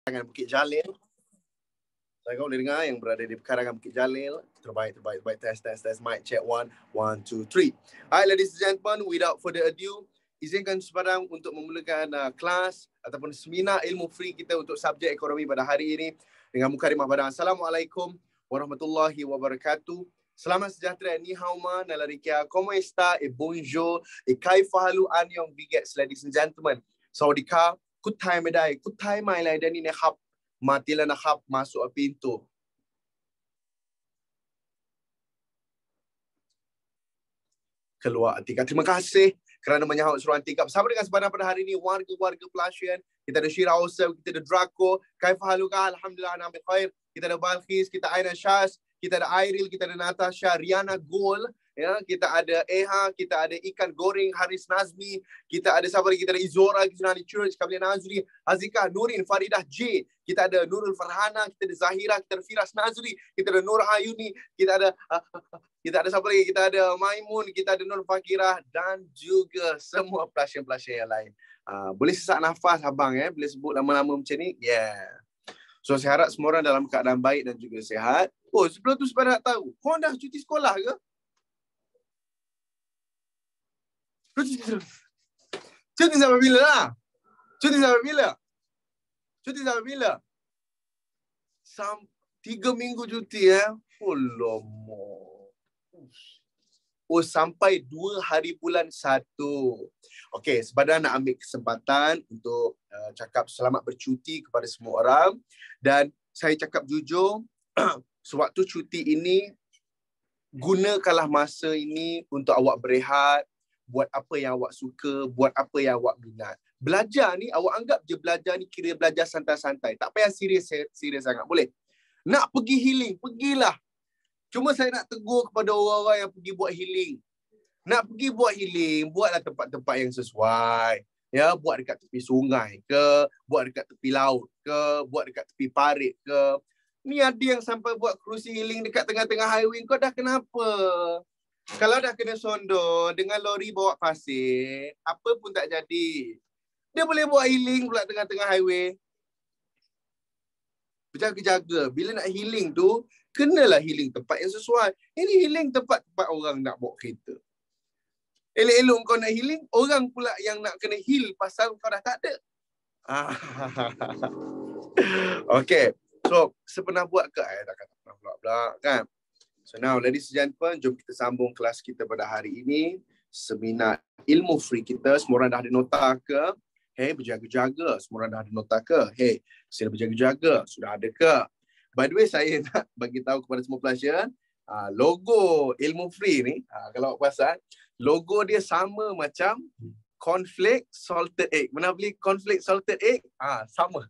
Pekarangan Bukit Jalil. Saya kau boleh dengar yang berada di Pekarangan Bukit Jalil. Terbaik. Test. Mic check 1, 2, 3. Alright, ladies and gentlemen, without further ado, izinkan sepadang untuk memulakan kelas ataupun seminar ilmu free kita untuk subjek ekonomi pada hari ini dengan mukadimah pada Assalamualaikum warahmatullahi wabarakatuh. Selamat sejahtera, ni hao ma, nalarikia, como está, bonjour, kaifa halu anyong bigets, ladies and gentlemen. Sawadika, kutai medai, kutai mai lai dan ini hap, matilah nak hap masuk pintu. Keluar Atika. Terima kasih kerana menyahut seruan Atika. Bersama dengan sebarang pada hari ini, warga-warga Pelashian. Kita ada Shira Osef, kita ada Draco. Kaifa haluka? Alhamdulillah, ana khair. Kita ada Balkis, kita Aina Shaz, kita ada Airil, kita ada Natasha, Riana Gol. Ya, kita ada Eha, kita ada Ikan Goreng, Haris Nazmi, kita ada siapa lagi? Kita ada Izora, Kizunani Church, Kamila Nazri, Azika, Nurin, Faridah J, kita ada Nurul Farhana, kita ada Zahira, kita ada Firas Nazri, kita ada Nur Hayuni, kita ada siapa lagi? Kita ada Maimun, kita ada Nur Fakirah dan juga semua Pelashian-Pelashian yang lain. Boleh sesak nafas abang boleh sebut lama-lama macam ni. Yeah. So saya harap semua orang dalam keadaan baik dan juga sihat. Oh, sebelum tu sebenarnya nak tahu, korang dah cuti sekolah ke? Cuti sampai bila lah? Cuti sampai bila? 3 minggu cuti Oh, sampai 2 hari bulan 1. Okey, sebenarnya nak ambil kesempatan untuk cakap selamat bercuti kepada semua orang. Dan saya cakap jujur, sewaktu cuti ini, gunakanlah masa ini untuk awak berehat, buat apa yang awak suka, buat apa yang awak minat. Belajar ni, awak anggap je belajar ni kira belajar santai-santai. Tak payah serius sangat. Boleh? Nak pergi healing, pergilah. Cuma saya nak tegur kepada orang-orang yang pergi buat healing. Nak pergi buat healing, buatlah tempat-tempat yang sesuai. Ya, buat dekat tepi sungai ke, buat dekat tepi laut ke, buat dekat tepi parit ke. Ni ada yang sampai buat kerusi healing dekat tengah-tengah highway. Kau dah kenapa? Kalau dah kena sondor dengan lori bawa pasir, apa pun tak jadi. Dia boleh buat healing pula tengah-tengah highway. Berjaga-jaga. Bila nak healing tu, kenalah healing tempat yang sesuai. Ini healing tempat-tempat orang nak bawa kereta. Elok-elok kau nak healing, orang pula yang nak kena heal pasal kau dah tak ada. Okay. So, sepernah buat ke? Tak kata pernah pula kan? So now, ladies and gentlemen, jom kita sambung kelas kita pada hari ini. Seminar ilmu free kita. Semua orang dah ada nota ke? Hey, berjaga-jaga. Semua orang dah ada nota ke? Hey, sila berjaga-jaga. Sudah ada ke? By the way, saya nak bagi tahu kepada semua pelajar, logo ilmu free ni, kalau awak perasan, logo dia sama macam cornflake salted egg. Pernah beli cornflake salted egg? Sama.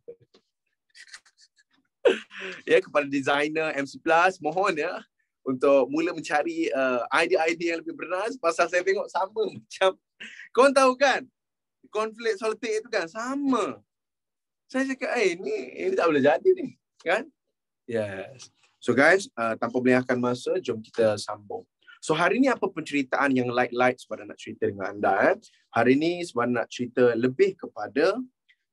Ya, kepada designer MC Plus, mohon ya, untuk mula mencari idea-idea yang lebih bernas, pasal saya tengok sama macam, korang tahu kan, cornflake salted itu kan sama. Saya cakap, ini tak boleh jadi ni, kan? Yes. So guys, tanpa melengahkan masa, jom kita sambung. So hari ni apa penceritaan yang light sebenarnya nak cerita dengan anda? Hari ni sebenarnya nak cerita lebih kepada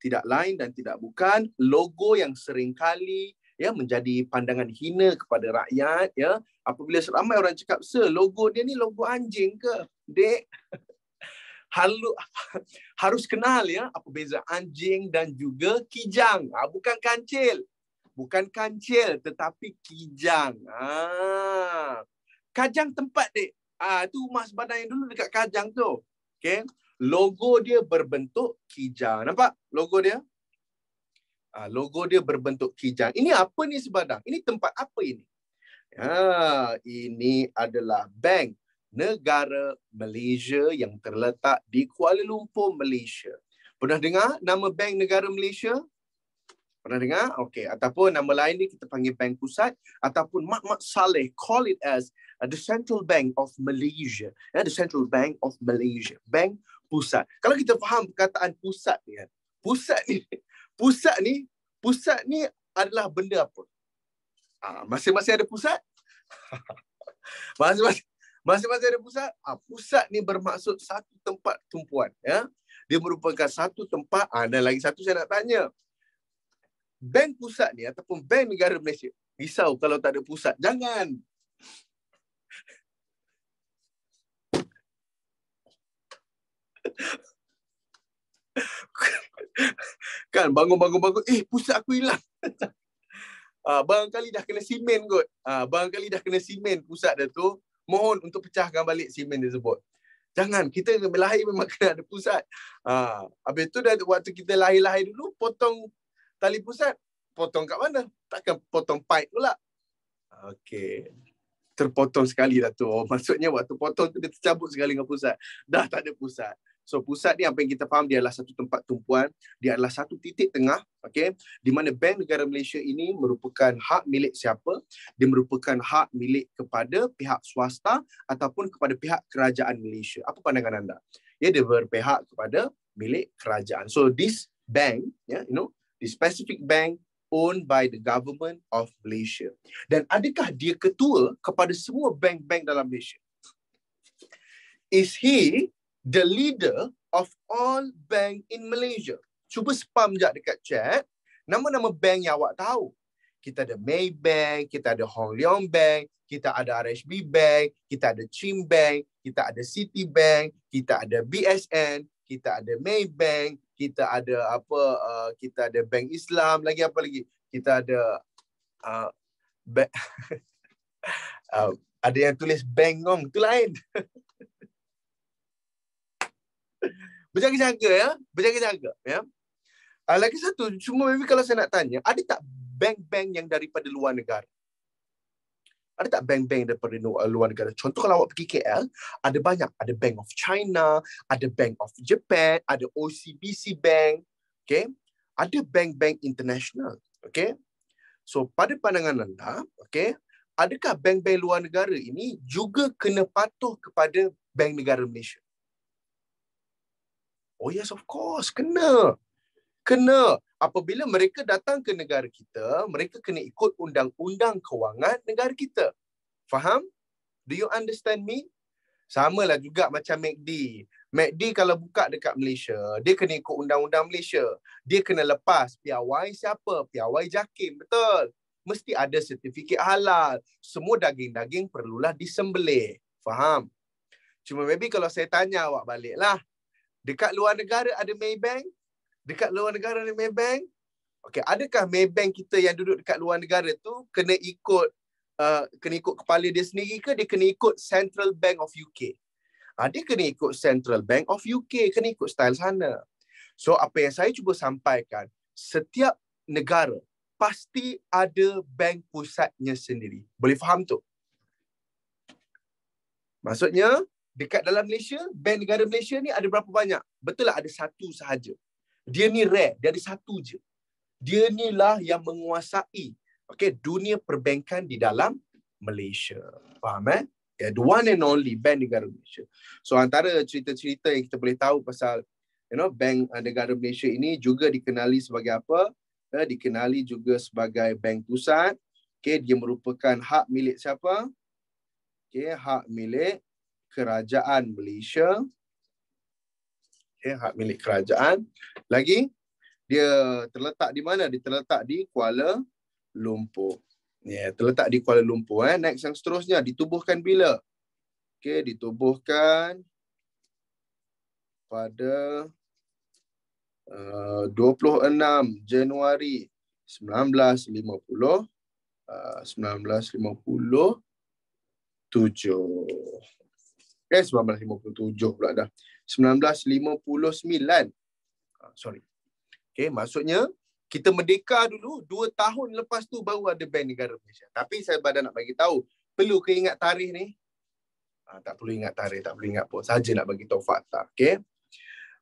tidak lain dan tidak bukan logo yang seringkali menjadi pandangan hina kepada rakyat apabila ramai orang cakap, "Sir, logo dia ni logo anjing ke?" Dek, harus kenal apa beza anjing dan juga kijang. Bukan kancil. Bukan kancil tetapi kijang. Kajang tempat, Dek. Tu rumah sebadan yang dulu dekat Kajang tu. Okay. Logo dia berbentuk kijang. Nampak logo dia? Logo dia berbentuk kijang. Ini apa ni sebadan? Ini tempat apa ini? Ini adalah Bank Negara Malaysia yang terletak di Kuala Lumpur, Malaysia. Pernah dengar nama Bank Negara Malaysia? Pernah dengar? Okey. Ataupun nama lain ni kita panggil Bank Pusat ataupun Mat Saleh call it as the Central Bank of Malaysia. The Central Bank of Malaysia. Bank Pusat. Kalau kita faham perkataan pusat ni kan. Pusat ni adalah benda apa? Masing-masing ada pusat? Masing-masing ada pusat? Pusat ni bermaksud satu tempat tumpuan. Dia merupakan satu tempat. Dan lagi satu saya nak tanya. bank pusat ni ataupun bank negara Malaysia, risau kalau tak ada pusat. Jangan. Kan bangun, pusat aku hilang. Barangkali dah kena simen kot. Barangkali dah kena simen pusat dia tu. Mohon untuk pecahkan balik simen tersebut. Jangan, kita lahir memang kena ada pusat. Habis tu dah waktu kita lahir dulu, potong tali pusat. Potong kat mana? Takkan potong pipe pula. Okey. Terpotong sekali dah tu. Maksudnya waktu potong tu dia tercabut sekali dengan pusat. Dah tak ada pusat. So pusat ni apa yang kita faham, dia adalah satu tempat tumpuan, dia adalah satu titik tengah, okey, di mana Bank Negara Malaysia ini merupakan hak milik siapa? Dia merupakan hak milik kepada pihak swasta ataupun kepada pihak kerajaan Malaysia. Apa pandangan anda? Ya, dia berpihak kepada milik kerajaan. So this bank, the specific bank owned by the government of Malaysia. Dan adakah dia ketua kepada semua bank-bank dalam Malaysia? Is he the leader of all bank in Malaysia? Cuba spam sekejap dekat chat. Nama-nama bank yang awak tahu. Kita ada Maybank, kita ada Hong Leong Bank, kita ada RHB Bank, kita ada Chim Bank, kita ada Citibank, kita ada BSN, kita ada Maybank, kita ada kita ada Bank Islam, lagi apa lagi? Kita ada ada yang tulis Bengong, tu lain. Berjaga-jaga ya, berjaga-jaga ya. Lagi satu, cuma maybe kalau saya nak tanya, ada tak bank-bank yang daripada luar negara? Ada tak bank-bank daripada luar negara? Contoh kalau awak pergi KL, ada banyak. Ada Bank of China, ada Bank of Japan, ada OCBC Bank. Okay? Ada bank-bank international. Okay? So, pada pandangan anda, okay, adakah bank-bank luar negara ini juga kena patuh kepada Bank Negara Malaysia? Oh yes, of course. Kena. Kena. Apabila mereka datang ke negara kita, mereka kena ikut undang-undang kewangan negara kita. Faham? Do you understand me? Sama lah juga macam MACD. MACD kalau buka dekat Malaysia, dia kena ikut undang-undang Malaysia. Dia kena lepas piawai siapa? Piawai JAKIM. Betul. Mesti ada sertifikat halal. Semua daging-daging perlulah disembelih. Faham? Cuma maybe kalau saya tanya awak balik lah. Dekat luar negara ada Maybank? Dekat luar negara ada Maybank? Okey, adakah Maybank kita yang duduk dekat luar negara tu kena ikut kepala dia sendiri ke dia kena ikut Central Bank of UK? Dia kena ikut Central Bank of UK, kena ikut style sana. So apa yang saya cuba sampaikan, setiap negara pasti ada bank pusatnya sendiri. Boleh faham tu? Maksudnya dekat dalam Malaysia, Bank Negara Malaysia ni ada berapa banyak? Betul lah ada satu sahaja. Dia ni rare, dia ada satu je. Dia ni lah yang menguasai dunia perbankan di dalam Malaysia. Faham the one and only Bank Negara Malaysia. So antara cerita-cerita yang kita boleh tahu pasal Bank Negara Malaysia ini juga dikenali sebagai apa? Dikenali juga sebagai bank pusat. Dia merupakan hak milik siapa? Hak milik kerajaan Malaysia. Hak milik kerajaan. Lagi, dia terletak di mana? Dia terletak di Kuala Lumpur. Terletak di Kuala Lumpur. Next yang seterusnya, ditubuhkan bila? Ditubuhkan pada 26 Januari 1950. 1957. 1957 pula dah. 1959. Sorry. Maksudnya kita merdeka dulu 2 tahun lepas tu baru ada Bank Negara Malaysia. Tapi saya nak bagi tahu, perlu ke ingat tarikh ni? Tak perlu ingat tarikh, tak perlu ingat pun. Saja nak bagi tahu fakta.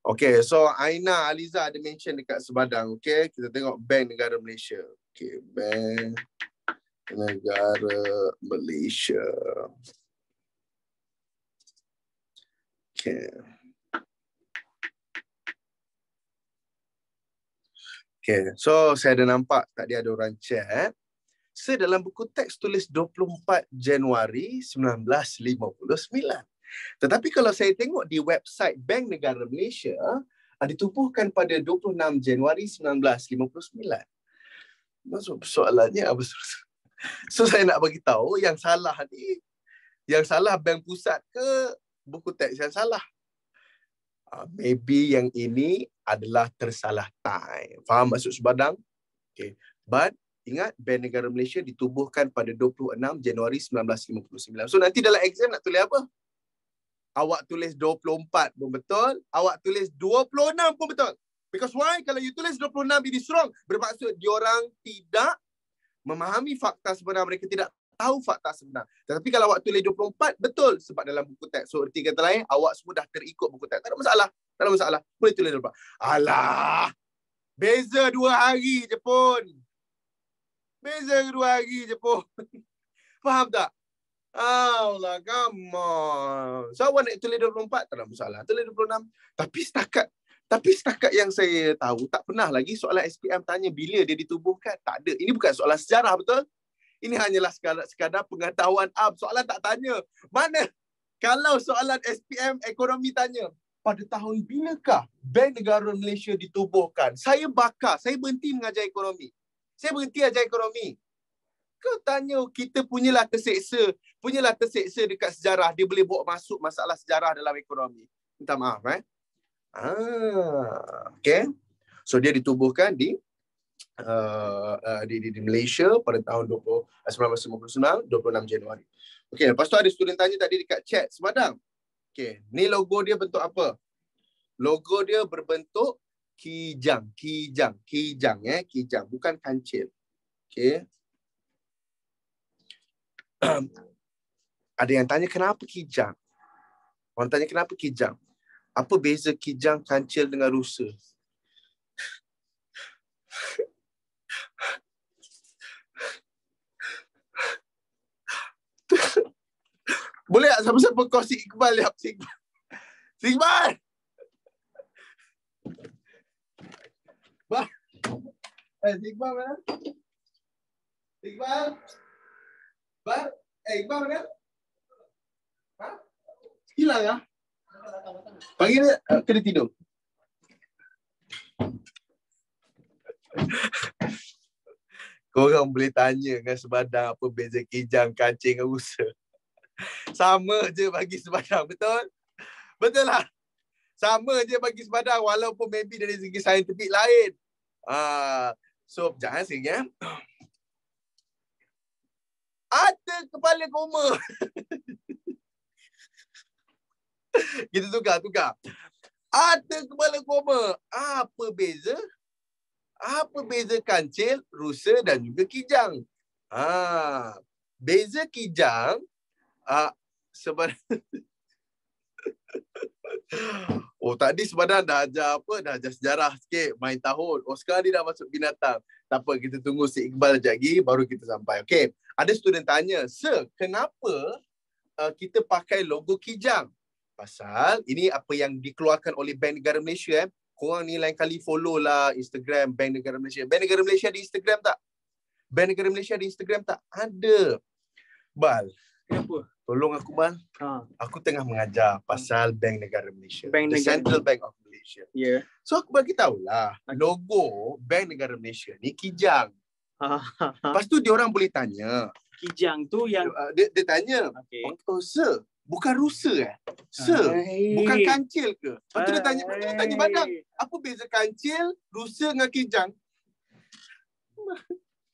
Okay, so Aina Aliza ada mention dekat sebadang. Kita tengok Bank Negara Malaysia. Bank Negara Malaysia. So saya ada nampak tadi ada orang chat. Saya dalam buku teks tulis 24 Januari 1959. Tetapi kalau saya tengok di website Bank Negara Malaysia, ditubuhkan pada 26 Januari 1959. Maksud soalannya apa? So saya nak bagi tahu yang salah ni, yang salah bank pusat ke buku teks yang salah? Maybe yang ini adalah tersalah time. Faham maksud Subadang? Okay. But ingat, Bank Negara Malaysia ditubuhkan pada 26 Januari 1959. So nanti dalam exam nak tulis apa? Awak tulis 24 pun betul, awak tulis 26 pun betul. Because why? Kalau you tulis 26 ini wrong, bermaksud diorang tidak memahami fakta sebenar, mereka tidak tahu fakta sebenar. Tetapi kalau awak tulis 24, betul sebab dalam buku teks. So erti kata lain, awak semua dah terikut buku teks. Tak ada masalah. Tak ada masalah. Boleh tulis 24. Alah, beza 2 hari je pun. Beza 2 hari je pun. Faham tak? Allah, come on. So awak nak tulis 24, tak ada masalah. Tulis 26. Tapi setakat yang saya tahu, tak pernah lagi soalan SPM tanya bila dia ditubuhkan. Tak ada. Ini bukan soalan sejarah, betul? Ini hanyalah sekadar pengetahuan am. Soalan tak tanya. Mana? Kalau soalan SPM ekonomi tanya, pada tahun bilakah Bank Negara Malaysia ditubuhkan? Saya bakar. Saya berhenti mengajar ekonomi. Saya berhenti ajar ekonomi. Kau tanya, kita punyalah terseksa dekat sejarah. Dia boleh bawa masuk masalah sejarah dalam ekonomi. Minta maaf, okay. So dia ditubuhkan di Malaysia pada tahun 1959, 26 Januari. Okay, lepas tu ada student tanya tadi dekat chat Subadang. Okay, ni logo dia bentuk apa? Logo dia berbentuk kijang, bukan kancil. Okay. Ada yang tanya kenapa kijang? Orang tanya kenapa kijang? Apa beza kijang, kancil dengan rusa? Boleh tak siapa-siapa kau si Iqbal lihat si Iqbal? Si Iqbal! Si Iqbal mana? Si Iqbal? Iqbal? Iqbal mana? Ha? Hilang lah. Pagi ni kena tidur. Korang boleh tanya dengan Subadang apa beza kijang, kancing dengan rusa. Sama je bagi Subadang, betul? Betul lah. Sama je bagi Subadang walaupun maybe dari segi saintifik lain. So, jangan sini. Ada kepala koma. Kita tukar. Ada kepala koma. Apa beza? Apa beza kancil, rusa dan juga kijang? Beza kijang sebenarnya. Tadi Subadang dah ajar apa? Dah ajar sejarah sikit, main tahun. Sekarang dia dah masuk binatang. Tak apa, kita tunggu si Iqbal sekejap lagi baru kita sampai. Okey. Ada student tanya, "Sir, kenapa kita pakai logo kijang?" Pasal ini apa yang dikeluarkan oleh Bank Negara Malaysia. Korang ni lain kali follow lah Instagram Bank Negara Malaysia. Bank Negara Malaysia ada Instagram tak? Bank Negara Malaysia ada Instagram tak? Ada. Bal. Kenapa? Tolong aku, Bal. Aku tengah mengajar pasal Bank Negara Malaysia. The Central Bank of Malaysia. Yeah. So aku bagi tahulah, logo Bank Negara Malaysia ni kijang. Lepas tu dia orang boleh tanya. Kijang tu yang... Dia tanya, sir, bukan rusa Sir, bukan kancil ke? Lepas tu dia tanya Badang, apa beza kancil, rusa dengan kijang?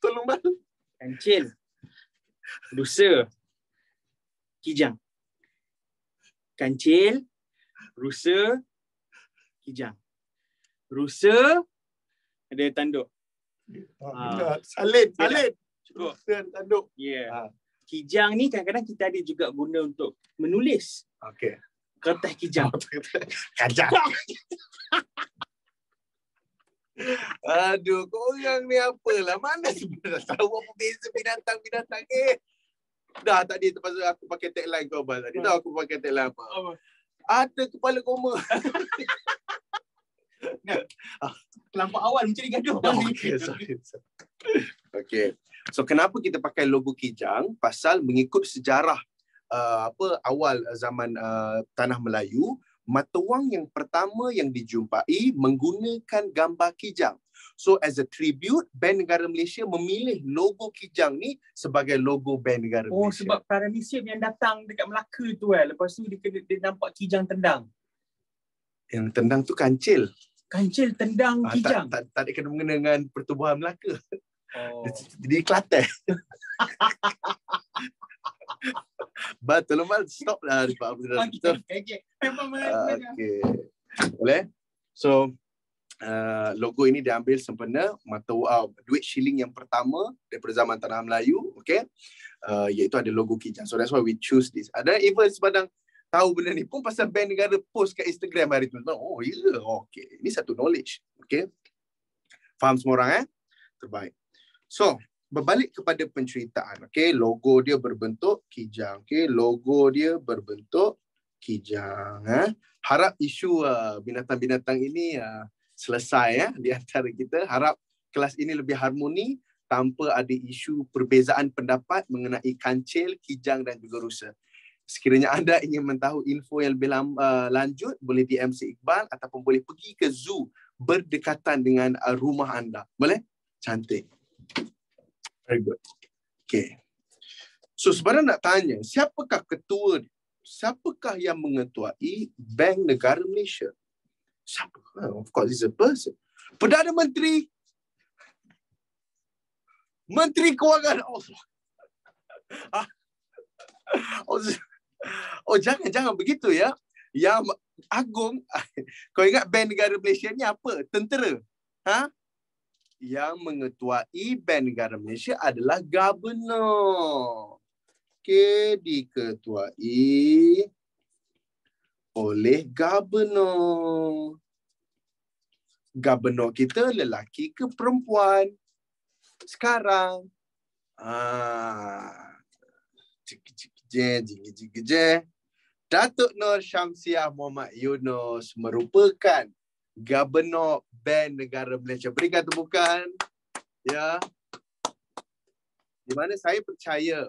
Tolong Bal. Kancil, rusa, kijang. Kancil, rusa, kijang. Rusa ada tanduk. Salin. Cukup. Tanduk. Yeah. Kijang ni kadang-kadang kita ada juga guna untuk menulis. Okey. Kertas kijang. Kajang. Aduh, korang ni apalah. Mana sebenarnya tahu apa beza binatang-binatang Dah tadi terpaksa aku pakai tagline kau Abang. Tadi tahu aku pakai tagline apa? Ada kepala koma. Terlampau awal macam ni gaduh. Sorry. Okay. So kenapa kita pakai logo kijang? Pasal mengikut sejarah awal zaman Tanah Melayu, mata wang yang pertama yang dijumpai menggunakan gambar kijang. So as a tribute, Bank Negara Malaysia memilih logo kijang ni sebagai logo Bank Negara Oh, Malaysia. sebab para museum yang datang dekat Melaka tu lepas tu dia nampak kijang tendang. Yang tendang tu kancil. Kancil tendang kijang. Tak ada kena mengena dengan pertubuhan Melaka. Oh. Di Kelantan. Betul Mal, stop lah. Okay. Okay. Boleh? So, logo ini diambil sempena duit shilling yang pertama daripada zaman Tanah Melayu, okay? Iaitu ada logo kijang. So that's why we choose this. Ada even sepadang tahu benda ni pun pasal Bank Negara post kat Instagram hari tu. Oh ya, yeah. Okay. Ini satu knowledge. Okay. Faham semua orang Terbaik. So, berbalik kepada penceritaan. Okay, logo dia berbentuk kijang. Okay, logo dia berbentuk kijang. Harap isu binatang-binatang ini selesai di antara kita. Harap kelas ini lebih harmoni tanpa ada isu perbezaan pendapat mengenai kancil, kijang dan juga rusa. Sekiranya anda ingin mentahu info yang lebih lanjut, boleh DM si Iqbal ataupun boleh pergi ke zoo berdekatan dengan rumah anda. Boleh? Cantik. Very good. Okay. So sebenarnya nak tanya, siapakah ketua? Siapakah yang mengetuai Bank Negara Malaysia? Siapa? Of course, it's a person. Perdana Menteri. Menteri Kewangan. Jangan begitu ya. Yang agung, kau ingat Bank Negara Malaysia ni apa? Tentera. Yang mengetuai Bank Negara Malaysia adalah Governor. Okay, diketuai oleh Governor. Governor kita lelaki ke perempuan? Sekarang. Datuk Nur Syamsiah Muhammad Yunus merupakan Governor Bank Negara Malaysia. Berikan tepukan. Ya. Di mana saya percaya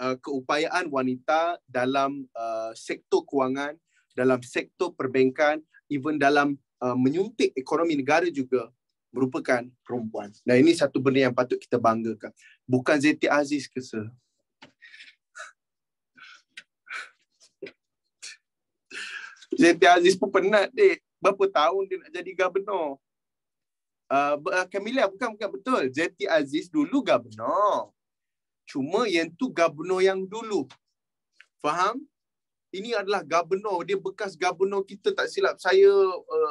keupayaan wanita dalam sektor kewangan, dalam sektor perbankan, even dalam menyuntik ekonomi negara juga merupakan perempuan. Dan ini satu benda yang patut kita banggakan. Bukan Zeti Aziz ke sir? Zeti Aziz pun penat berapa tahun dia nak jadi Governor. Kamila, bukan betul. Zeti Aziz dulu Governor. Cuma yang tu Governor yang dulu. Faham? Ini adalah Governor. Dia bekas Governor kita, tak silap saya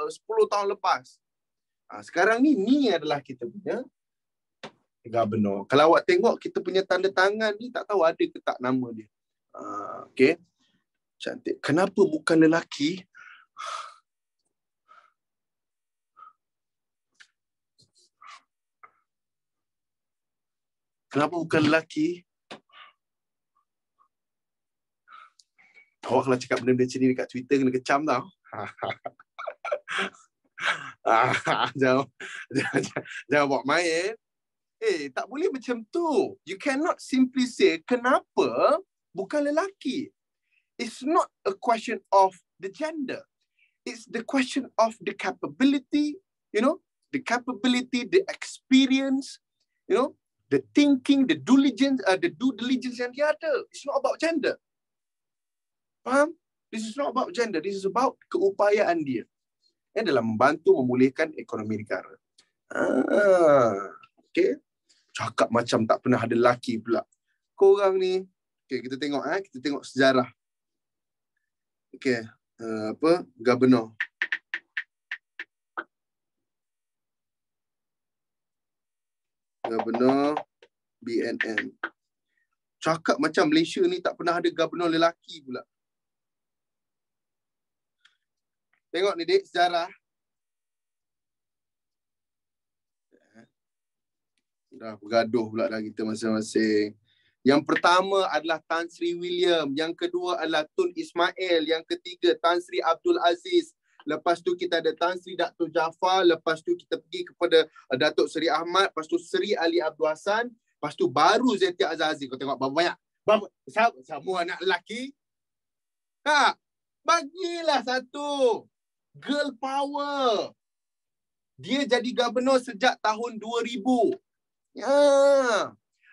10 tahun lepas. Sekarang ni adalah kita punya Governor. Kalau awak tengok kita punya tanda tangan ni, tak tahu ada ke tak nama dia. Okay. Cantik. Kenapa bukan lelaki? Kenapa bukan lelaki? Awak kalau cakap benda-benda macam ni dekat Twitter kena kecam tau. Jangan buat main. Tak boleh macam tu. You cannot simply say kenapa bukan lelaki. It's not a question of the gender. It's the question of the capability, the capability, the experience, the thinking, the due diligence yang dia ada. It's not about gender. Faham? This is not about gender. This is about keupayaan dia dalam membantu memulihkan ekonomi negara. Okay. Cakap macam tak pernah ada lelaki pula. Korang ni. Okay, kita tengok kita tengok sejarah. Okay. Governor. Governor BNN. Cakap macam Malaysia ni tak pernah ada Governor lelaki pula. Tengok ni dik, sejarah. Dah bergaduh pula dah kita masing-masing. Yang pertama adalah Tan Sri William. Yang kedua adalah Tun Ismail. Yang ketiga Tan Sri Abdul Aziz. Lepas tu kita ada Tan Sri Dato' Jaafar. Lepas tu kita pergi kepada Datuk Seri Ahmad. Lepas tu Seri Ali Abdul Hassan. Lepas tu baru Zeti Aziz. Kau tengok berapa banyak. Semua anak lelaki. Tak? Bagilah satu. Girl power. Dia jadi gubernur sejak tahun 2000. Ya.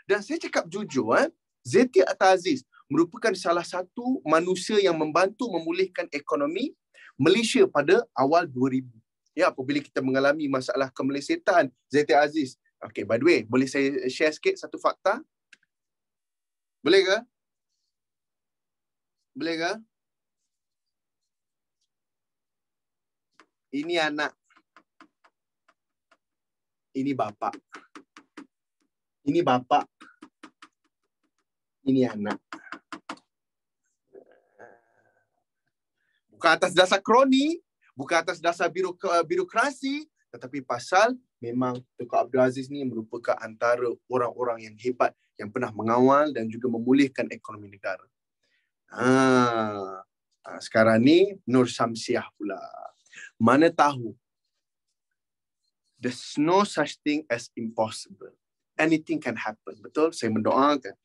Dan saya cakap jujur, Zeti Aziz merupakan salah satu manusia yang membantu memulihkan ekonomi Malaysia pada awal 2000. Ya, apabila kita mengalami masalah kemelesetan, Zeti Aziz. Okay, by the way, boleh saya share sikit satu fakta? Boleh ke? Boleh ke? Ini anak. Ini bapa. Ini bapa. Ini anak. Bukan atas dasar kroni, bukan atas dasar birokrasi, tetapi pasal memang Tun Abdul Aziz ni merupakan antara orang-orang yang hebat yang pernah mengawal dan juga memulihkan ekonomi negara. Sekarang ni Nur Samsiah pula. Mana tahu, there's no such thing as impossible. Anything can happen. Betul? Saya mendoakan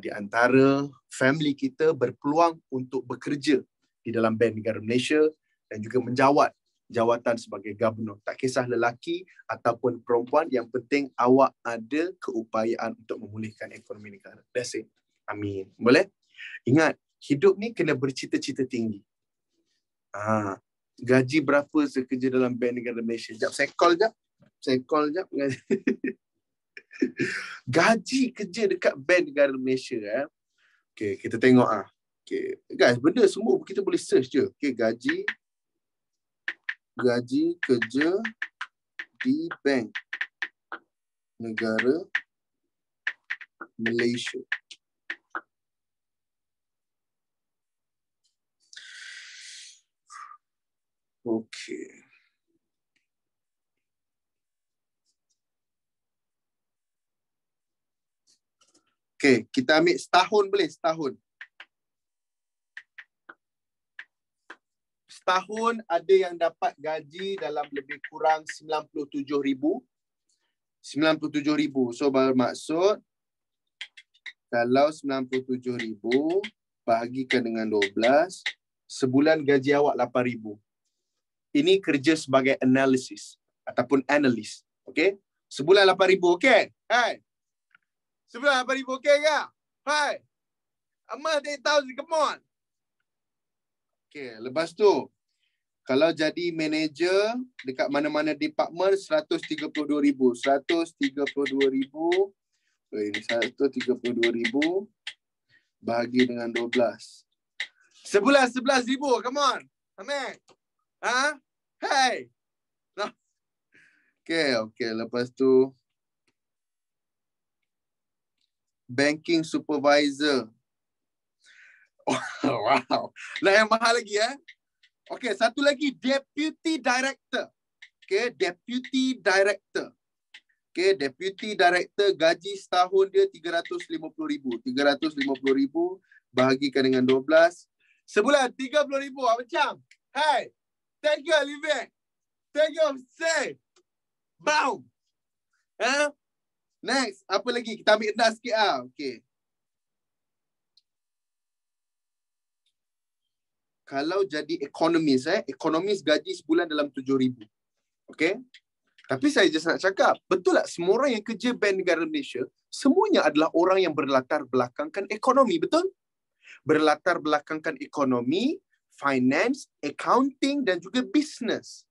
di antara family kita berpeluang untuk bekerja di dalam Bank Negara Malaysia dan juga menjawat jawatan sebagai gubernur. Tak kisah lelaki ataupun perempuan, yang penting awak ada keupayaan untuk memulihkan ekonomi negara. That's it. Amin. Boleh? Ingat, hidup ni kena bercita-cita tinggi. Gaji berapa sekerja dalam Bank Negara Malaysia? Sekejap, saya call jap. Gaji kerja dekat Bank Negara Malaysia. Okay, kita tengok. Okay, guys, benda semua kita boleh search je. Okay, gaji kerja di Bank Negara Malaysia. Okay. Okay, kita ambil setahun boleh? Setahun ada yang dapat gaji dalam lebih kurang 97,000. 97,000. So bermaksud kalau 97,000 bahagikan dengan 12, sebulan gaji awak 8,000. Ini kerja sebagai analysis ataupun analis. Okay? Sebulan 8,000, okay? Hai. Sebulan 8,000, okay ke? Hai. Amal 8,000, come on. Okay, lepas tu, kalau jadi manager dekat mana-mana department, 132,000. 132,000. Ini 132,000 bahagi dengan 12. Sebulan 11,000, come on. Amin. Hey. No. Okay. Lepas tu, banking supervisor. Oh, wow. Lah yang mahal lagi, Okay, satu lagi, deputy director. Okay, deputy director. Okay, deputy director gaji setahun dia 350,000. 350,000 bahagikan dengan 12. Sebulan 30,000. Macam? Hey. Thank you, Olivia. Thank you, say. Boom. Next, apa lagi? Kita ambil rendah sikit. Okay. Kalau jadi ekonomis gaji sebulan dalam 7,000. Okay? Tapi saya just nak cakap, betul tak semua orang yang kerja Bank Negara Malaysia, semuanya adalah orang yang berlatar belakangkan ekonomi, betul? Berlatar belakangkan ekonomi, finance, accounting dan juga business.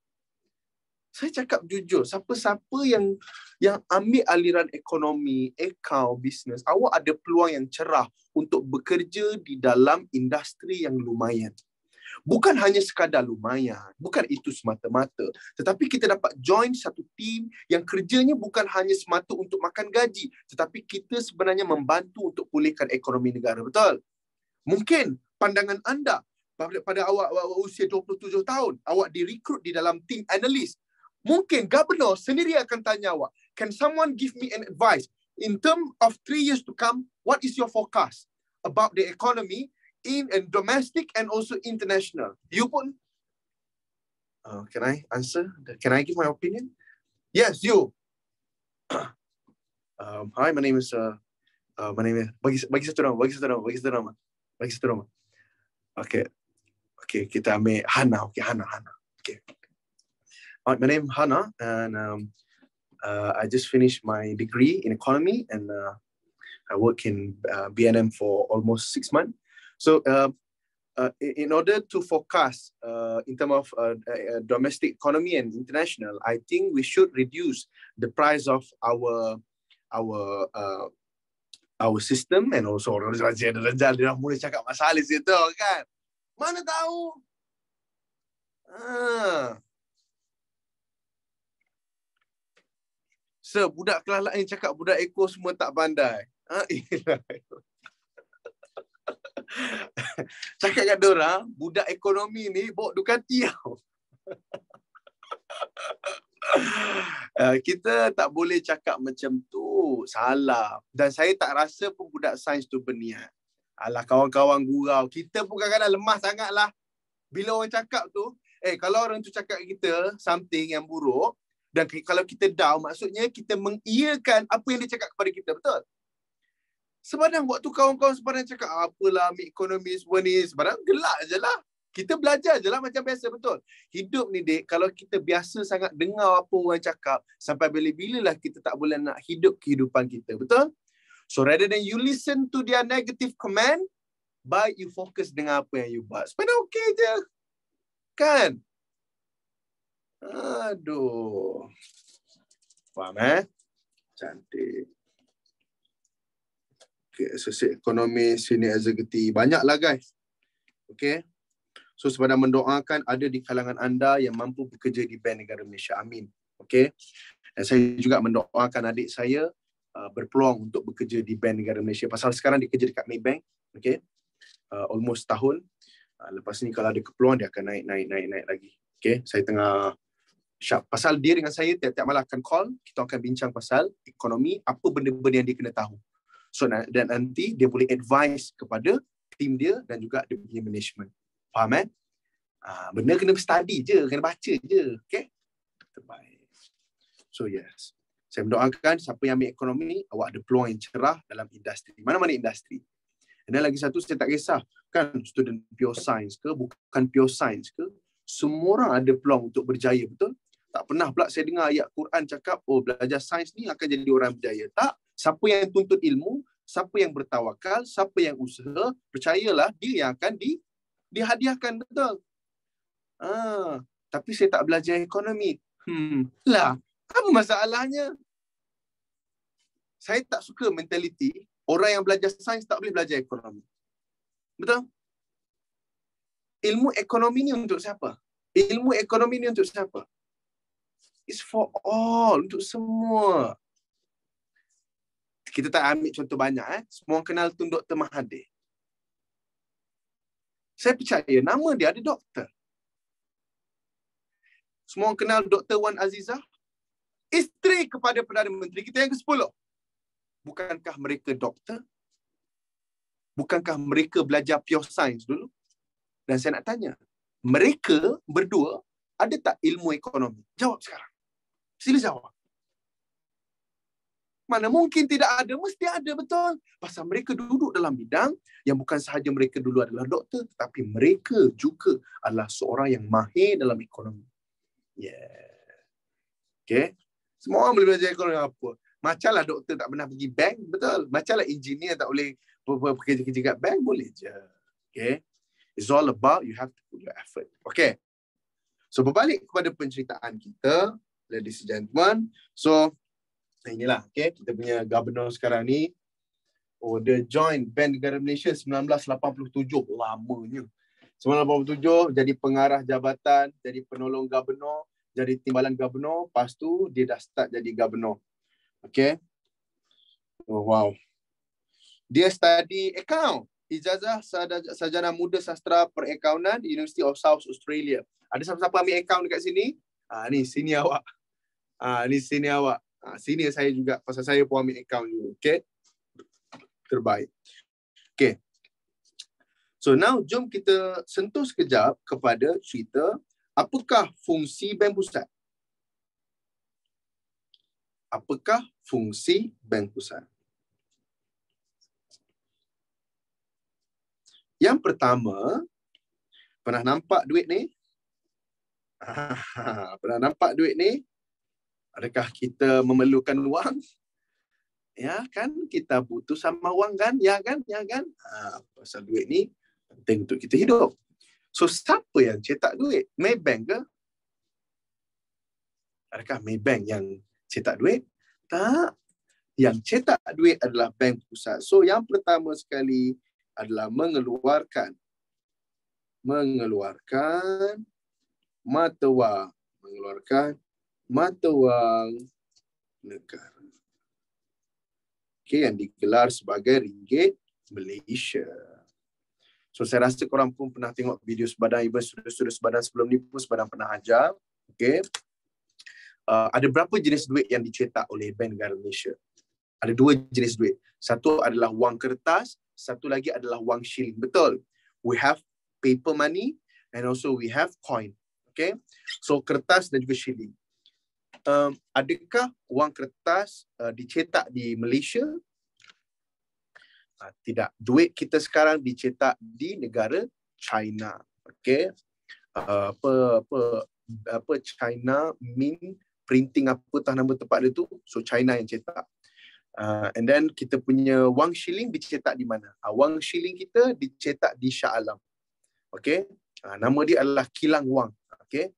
Saya cakap jujur, siapa-siapa yang ambil aliran ekonomi, account, business, awak ada peluang yang cerah untuk bekerja di dalam industri yang lumayan. Bukan hanya sekadar lumayan, bukan itu semata-mata, tetapi kita dapat join satu team yang kerjanya bukan hanya semata untuk makan gaji, tetapi kita sebenarnya membantu untuk pulihkan ekonomi negara, betul? Mungkin pandangan anda pada awak usia 27 tahun, awak direkrut di dalam tim analis. Mungkin gubernur sendiri akan tanya awak, can someone give me an advice in terms of 3 years to come, what is your forecast about the economy in and domestic and also international? You pun, can I answer? Can I give my opinion? Yes, you. Hi, my name is bagi satu nama. Okay. Okay, kita ambil Hana. Okay, Hana. Okay. My name is Hana, and I just finished my degree in economy, and I work in BNM for almost 6 months. So in order to forecast in terms of domestic economy and international, I think we should reduce the price of our system, and also orang Rajal dia dah mula cakap masalah situ kan. Mana tahu. Budak kelas lain cakap budak Eko semua tak pandai. Cakap kat diorang, budak ekonomi ni bawa Ducati tau. Kita tak boleh cakap macam tu. Salah. Dan saya tak rasa pun budak sains tu berniat. Alah, kawan-kawan gurau. Kita pun kadang-kadang lemah sangat lah. Bila orang cakap tu, kalau orang tu cakap kita something yang buruk, dan kalau kita down, maksudnya kita mengiyakan apa yang dia cakap kepada kita. Betul? Sebarang waktu kawan-kawan sebarang cakap, apalah ambil ekonomi semua ni, sebarang gelak je lah. Kita belajar je lah macam biasa. Betul? Hidup ni, Dek, kalau kita biasa sangat dengar apa orang cakap, sampai bila-bila lah kita tak boleh nak hidup kehidupan kita. Betul? So rather than you listen to their negative comment, baik you fokus dengan apa yang you buat. Sebenarnya okey je. Kan? Aduh. Faham Cantik. Okay, associate ekonomi, senior executive. Banyaklah guys. Okay. So sebenarnya mendoakan ada di kalangan anda yang mampu bekerja di Bank Negara Malaysia. Amin. Okay. Dan saya juga mendoakan adik saya berpeluang untuk bekerja di Bank Negara Malaysia. Pasal sekarang dia kerja dekat Maybank. Okay. Almost tahun. Lepas ni kalau ada keperluan dia akan naik lagi. Okay. Saya tengah pasal dia dengan saya tiap-tiap malam akan call, kita akan bincang pasal ekonomi, apa benda-benda yang dia kena tahu. So dan nanti dia boleh advise kepada tim dia dan juga dia punya management. Faham benda kena study je, kena baca je. Okay? Terbaik. So yes. Saya mendoakan siapa yang ambil ekonomi, awak ada peluang yang cerah dalam industri. Mana-mana industri. Dan lagi satu, saya tak kisah. Kan student pure science ke, bukan pure science ke, semua orang ada peluang untuk berjaya, betul? Tak pernah pula saya dengar ayat Quran cakap, belajar sains ni akan jadi orang berjaya. Tak. Siapa yang tuntut ilmu, siapa yang bertawakal, siapa yang usaha, percayalah dia yang akan dihadiahkan, betul? Tapi saya tak belajar ekonomi. Lah, apa masalahnya? Saya tak suka mentaliti orang yang belajar sains tak boleh belajar ekonomi. Betul? Ilmu ekonomi ni untuk siapa? Ilmu ekonomi ni untuk siapa? It's for all, untuk semua. Kita tak ambil contoh banyak. Semua orang kenal tu Dr. Mahathir. Saya percaya nama dia ada doktor. Semua orang kenal Dr. Wan Azizah. Isteri kepada Perdana Menteri kita yang ke-10. Bukankah mereka doktor? Bukankah mereka belajar pure science dulu? Dan saya nak tanya, mereka berdua ada tak ilmu ekonomi? Jawab sekarang. Sila jawab. Mana mungkin tidak ada, mesti ada, betul. Pasal mereka duduk dalam bidang yang bukan sahaja mereka dulu adalah doktor, tetapi mereka juga adalah seorang yang mahir dalam ekonomi. Yeah. Okay. Semua orang boleh belajar ekonomi apa. Macamlah doktor tak pernah pergi bank, betul. Macamlah engineer tak boleh bekerja-kerja kat bank, boleh je. Okay. It's all about you have to put your effort. Okay. So berbalik kepada penceritaan kita, ladies and gentlemen. So inilah, okay, kita punya governor sekarang ni. Dia join Bank Negara Malaysia 1987. Lamanya. 1987 jadi pengarah jabatan, jadi penolong governor, jadi timbalan governor. Lepas tu dia dah start jadi governor. Okay. Wow. Dia study account. Ijazah sarjana muda sastra perakaunan di University of South Australia. Ada siapa-siapa ambil account dekat sini? Ni sini awak. Ni sini awak. Sini saya juga. Pasal saya pun ambil account juga. Okay. Terbaik. Okay. So now jom kita sentuh sekejap kepada cerita apakah fungsi Bank Pusat. Apakah fungsi Bank Pusat? Yang pertama, Pernah nampak duit ni? Pernah nampak duit ni? Adakah kita memerlukan wang? Ya kan, kita butuh sama wang kan? Ya kan? Ya kan? Pasal duit ni penting untuk kita hidup. So, siapa yang cetak duit? Maybank ke? Adakah Maybank yang cetak duit? Tak. Yang cetak duit adalah bank pusat. So, yang pertama sekali adalah mengeluarkan mata wang. Mengeluarkan mata wang negara. Okay, yang digelar sebagai ringgit Malaysia. So, saya rasa korang pun pernah tengok video sebadan, even sudut-sudut sebadan sebelum ni pun sebadan pernah ajar. Okay. Ada berapa jenis duit yang dicetak oleh Bank Negara Malaysia? Ada 2 jenis duit. Satu adalah wang kertas, satu lagi adalah wang shilling. Betul. We have paper money and also we have coin. Okay. So, kertas dan juga shilling. Adakah wang kertas dicetak di Malaysia? Tidak. Duit kita sekarang dicetak di negara China. Okay. China Mint printing apa tah nama tempat dia tu. So, China yang cetak. And then kita punya wang shilling dicetak di mana? Wang shilling kita dicetak di Shah Alam. Okay. Nama dia adalah kilang wang. Okay.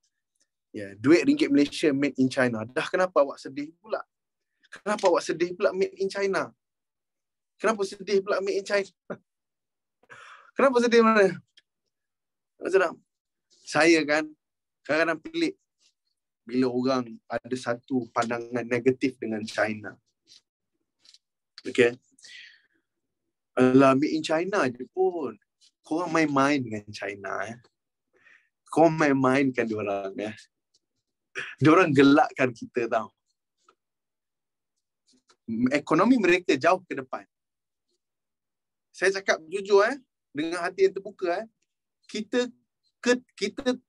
Ya, duit ringgit Malaysia made in China. Dah, kenapa awak sedih pula? Kenapa awak sedih pula made in China? Kenapa sedih pula made in China? Kenapa sedih mana? Saya kan kadang-kadang pelik bila orang ada satu pandangan negatif dengan China. Okay. Alah, made in China je pun. Korang main-main dengan China. Korang main-mainkan diorang. Diorang gelakkan kita tau. Ekonomi mereka jauh ke depan. Saya cakap jujur dengan hati yang terbuka kita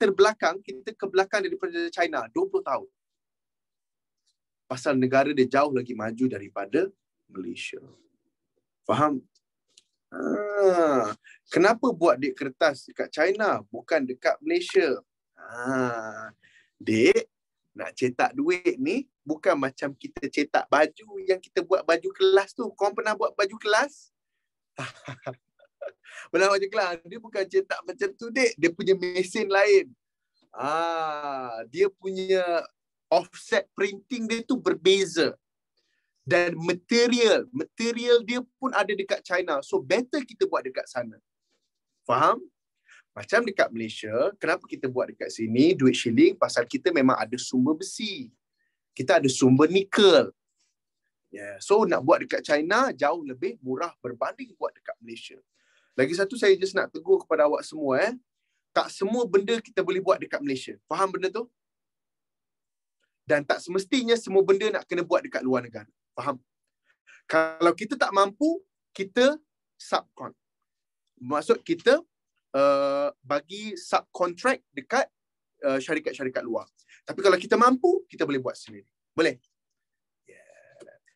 terbelakang, kita ke belakang daripada China 20 tahun. Pasal negara dia jauh lagi maju daripada Malaysia. Faham? Kenapa buat duit kertas dekat China bukan dekat Malaysia? Dek, nak cetak duit ni bukan macam kita cetak baju yang kita buat baju kelas tu. Korang pernah buat baju kelas? Pernah baju kelas? Dia bukan cetak macam tu, dek. Dia punya mesin lain. Dia punya offset printing dia tu berbeza. Dan material dia pun ada dekat China. So, better kita buat dekat sana. Faham? Macam dekat Malaysia, kenapa kita buat dekat sini duit shilling? Pasal kita memang ada sumber besi. Kita ada sumber nikel. So, nak buat dekat China jauh lebih murah berbanding buat dekat Malaysia. Lagi satu, saya just nak tegur kepada awak semua. Tak semua benda kita boleh buat dekat Malaysia. Faham benda tu? Dan tak semestinya semua benda nak kena buat dekat luar negara. Faham? Kalau kita tak mampu, kita subcon. Maksud kita bagi subkontrak dekat syarikat-syarikat luar. Tapi kalau kita mampu, kita boleh buat sendiri. Boleh?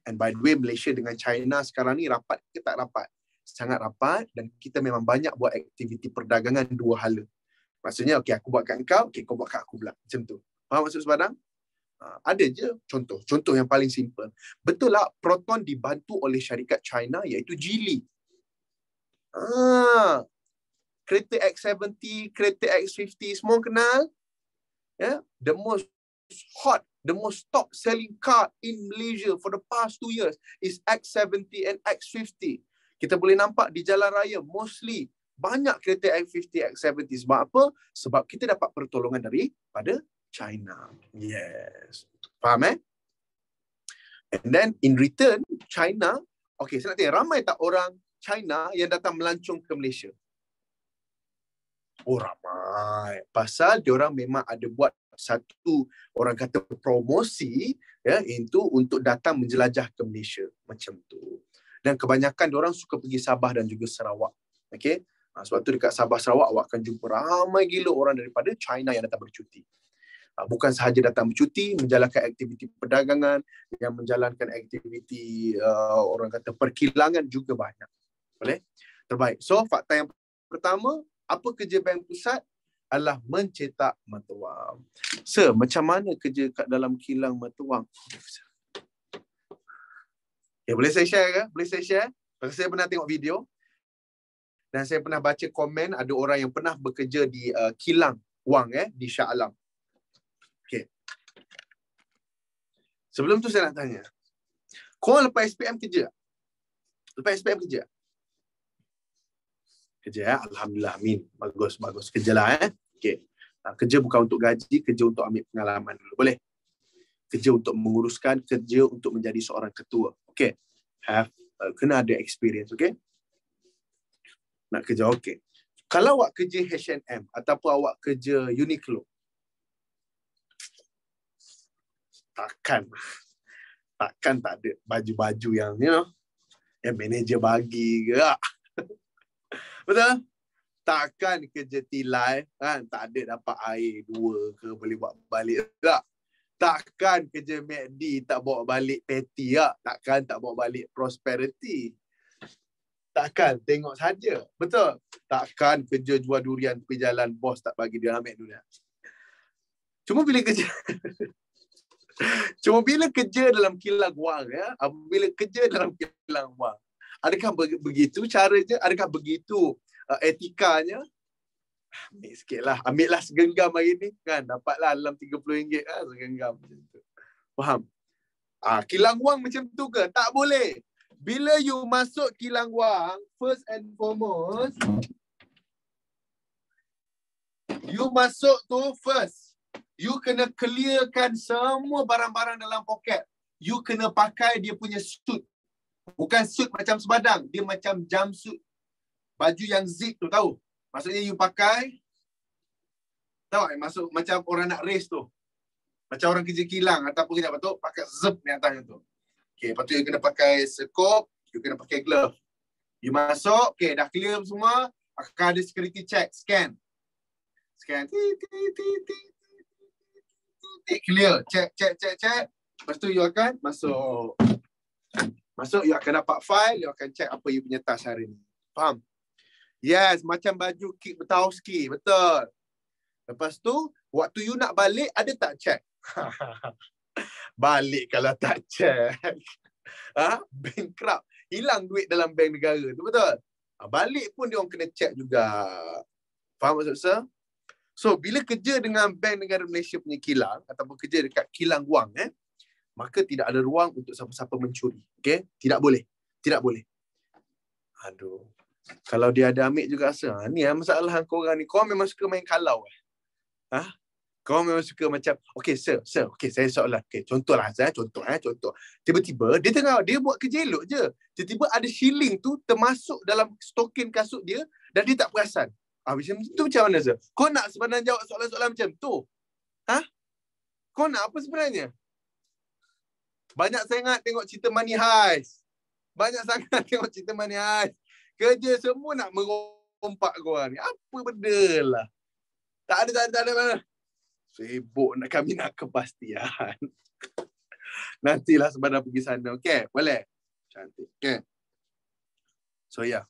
And by the way, Malaysia dengan China sekarang ni rapat ke tak rapat? Sangat rapat, dan kita memang banyak buat aktiviti perdagangan dua hala. Maksudnya, okay, aku buat kat kau, okay, kau buat kat aku pula. Macam tu. Faham maksud sebarang? Ada je contoh yang paling simple. Betul lah, Proton dibantu oleh syarikat China iaitu Geely. Kereta X70, kereta X50, semua kenal? The most hot, the most top selling car in Malaysia for the past 2 years is X70 and X50. Kita boleh nampak di jalan raya, mostly banyak kereta X50, X70. Sebab apa? Sebab kita dapat pertolongan daripada China. Yes. Faham And then in return, China, okay, saya nak tanya, ramai tak orang China yang datang melancong ke Malaysia? Oh, ramai. Pasal diorang memang ada buat satu, orang kata promosi, untuk datang menjelajah ke Malaysia. Macam tu. Dan kebanyakan diorang suka pergi Sabah dan juga Sarawak. Okay? Sebab tu dekat Sabah, Sarawak, awak akan jumpa ramai gila orang daripada China yang datang bercuti. Bukan sahaja datang bercuti, menjalankan aktiviti perdagangan, yang menjalankan aktiviti orang kata perkilangan juga banyak. Boleh? Terbaik. So, fakta yang pertama, apa kerja bank pusat? adalah mencetak mata wang. Sir, macam mana kerja kat dalam kilang mata wang? Ya, boleh saya share ke? Boleh saya share? Pasal saya pernah tengok video dan saya pernah baca komen ada orang yang pernah bekerja di kilang wang di Shah Alam. Okay. Sebelum tu saya nak tanya. Korang lepas SPM kerja? Lepas SPM kerja? Kerja Alhamdulillah, amin. Bagus. Kerjalah Okay. Kerja bukan untuk gaji, kerja untuk ambil pengalaman dulu. Boleh? Kerja untuk menguruskan, kerja untuk menjadi seorang ketua. Okay. Kena ada experience, okay? Nak kerja, okay. Kalau awak kerja H&M ataupun awak kerja Uniqlo, takkan tak ada baju-baju yang yang manager bagi ke. Betul? Takkan kerja tilai kan tak ada dapat air 2 ke boleh buat balik tak? Takkan kerja McD tak bawa balik patty tak? Takkan tak bawa balik prosperity. Takkan tengok saja. Betul? Takkan kerja jual durian tepi jalan bos tak bagi dia ambil durian. Cuma bila kerja dalam kilang wang bila kerja dalam kilang wang, adakah begitu caranya? Adakah begitu etikanya? Ambil sikit lah. Ambil lah segenggam hari ni. Kan? Dapatlah dalam RM30 segenggam. Faham? Kilang wang macam tu ke? Tak boleh. Bila you masuk kilang wang, first and foremost, you masuk tu first. You kena clearkan semua barang-barang dalam poket. You kena pakai dia punya suit. Bukan suit macam sebadang. Dia macam jumpsuit. Baju yang zip tu, tahu? Maksudnya you pakai, tahu masuk macam orang nak race tu. Macam orang kerja kilang ataupun kerja apa tu, pakai zip ni atasnya tu. Okay, lepas tu you kena pakai sekop, you kena pakai glove. You masuk, okay, dah clear semua, akan ada security check, scan. Clear, check. Lepas tu you akan masuk. You akan dapat file, you akan check apa you punya task hari ni. Faham? Yes, macam baju kit Betauski, betul. Lepas tu, waktu you nak balik, ada tak check? Balik kalau tak check. Bankrupt. Hilang duit dalam bank negara tu, betul? Balik pun dia orang kena check juga. Faham maksud saya? So, bila kerja dengan Bank Negara Malaysia punya kilang, ataupun kerja dekat kilang wang, maka tidak ada ruang untuk siapa-siapa mencuri. Okay? Tidak boleh. Aduh. Kalau dia ada ambil juga rasa, ni masalah korang ni. Korang memang suka main kalau. Korang memang suka macam, okay, sir, okay, saya soalan. Okay, contohlah, contoh. Tiba-tiba, dia buat kerja elok je. Tiba-tiba ada shilling tu termasuk dalam stokin kasut dia dan dia tak perasan. Macam tu macam mana, sir? Kau nak sebenarnya jawab soalan-soalan macam tu? Kau nak apa sebenarnya? Banyak sangat tengok cerita Money Heist. Kerja semua nak merompak korang ni. Apa benda lah. Tak ada mana. Sibuk kami nak kepastian. Nantilah sebenarnya pergi sana. Okay, boleh? Cantik. Okay. So, yeah.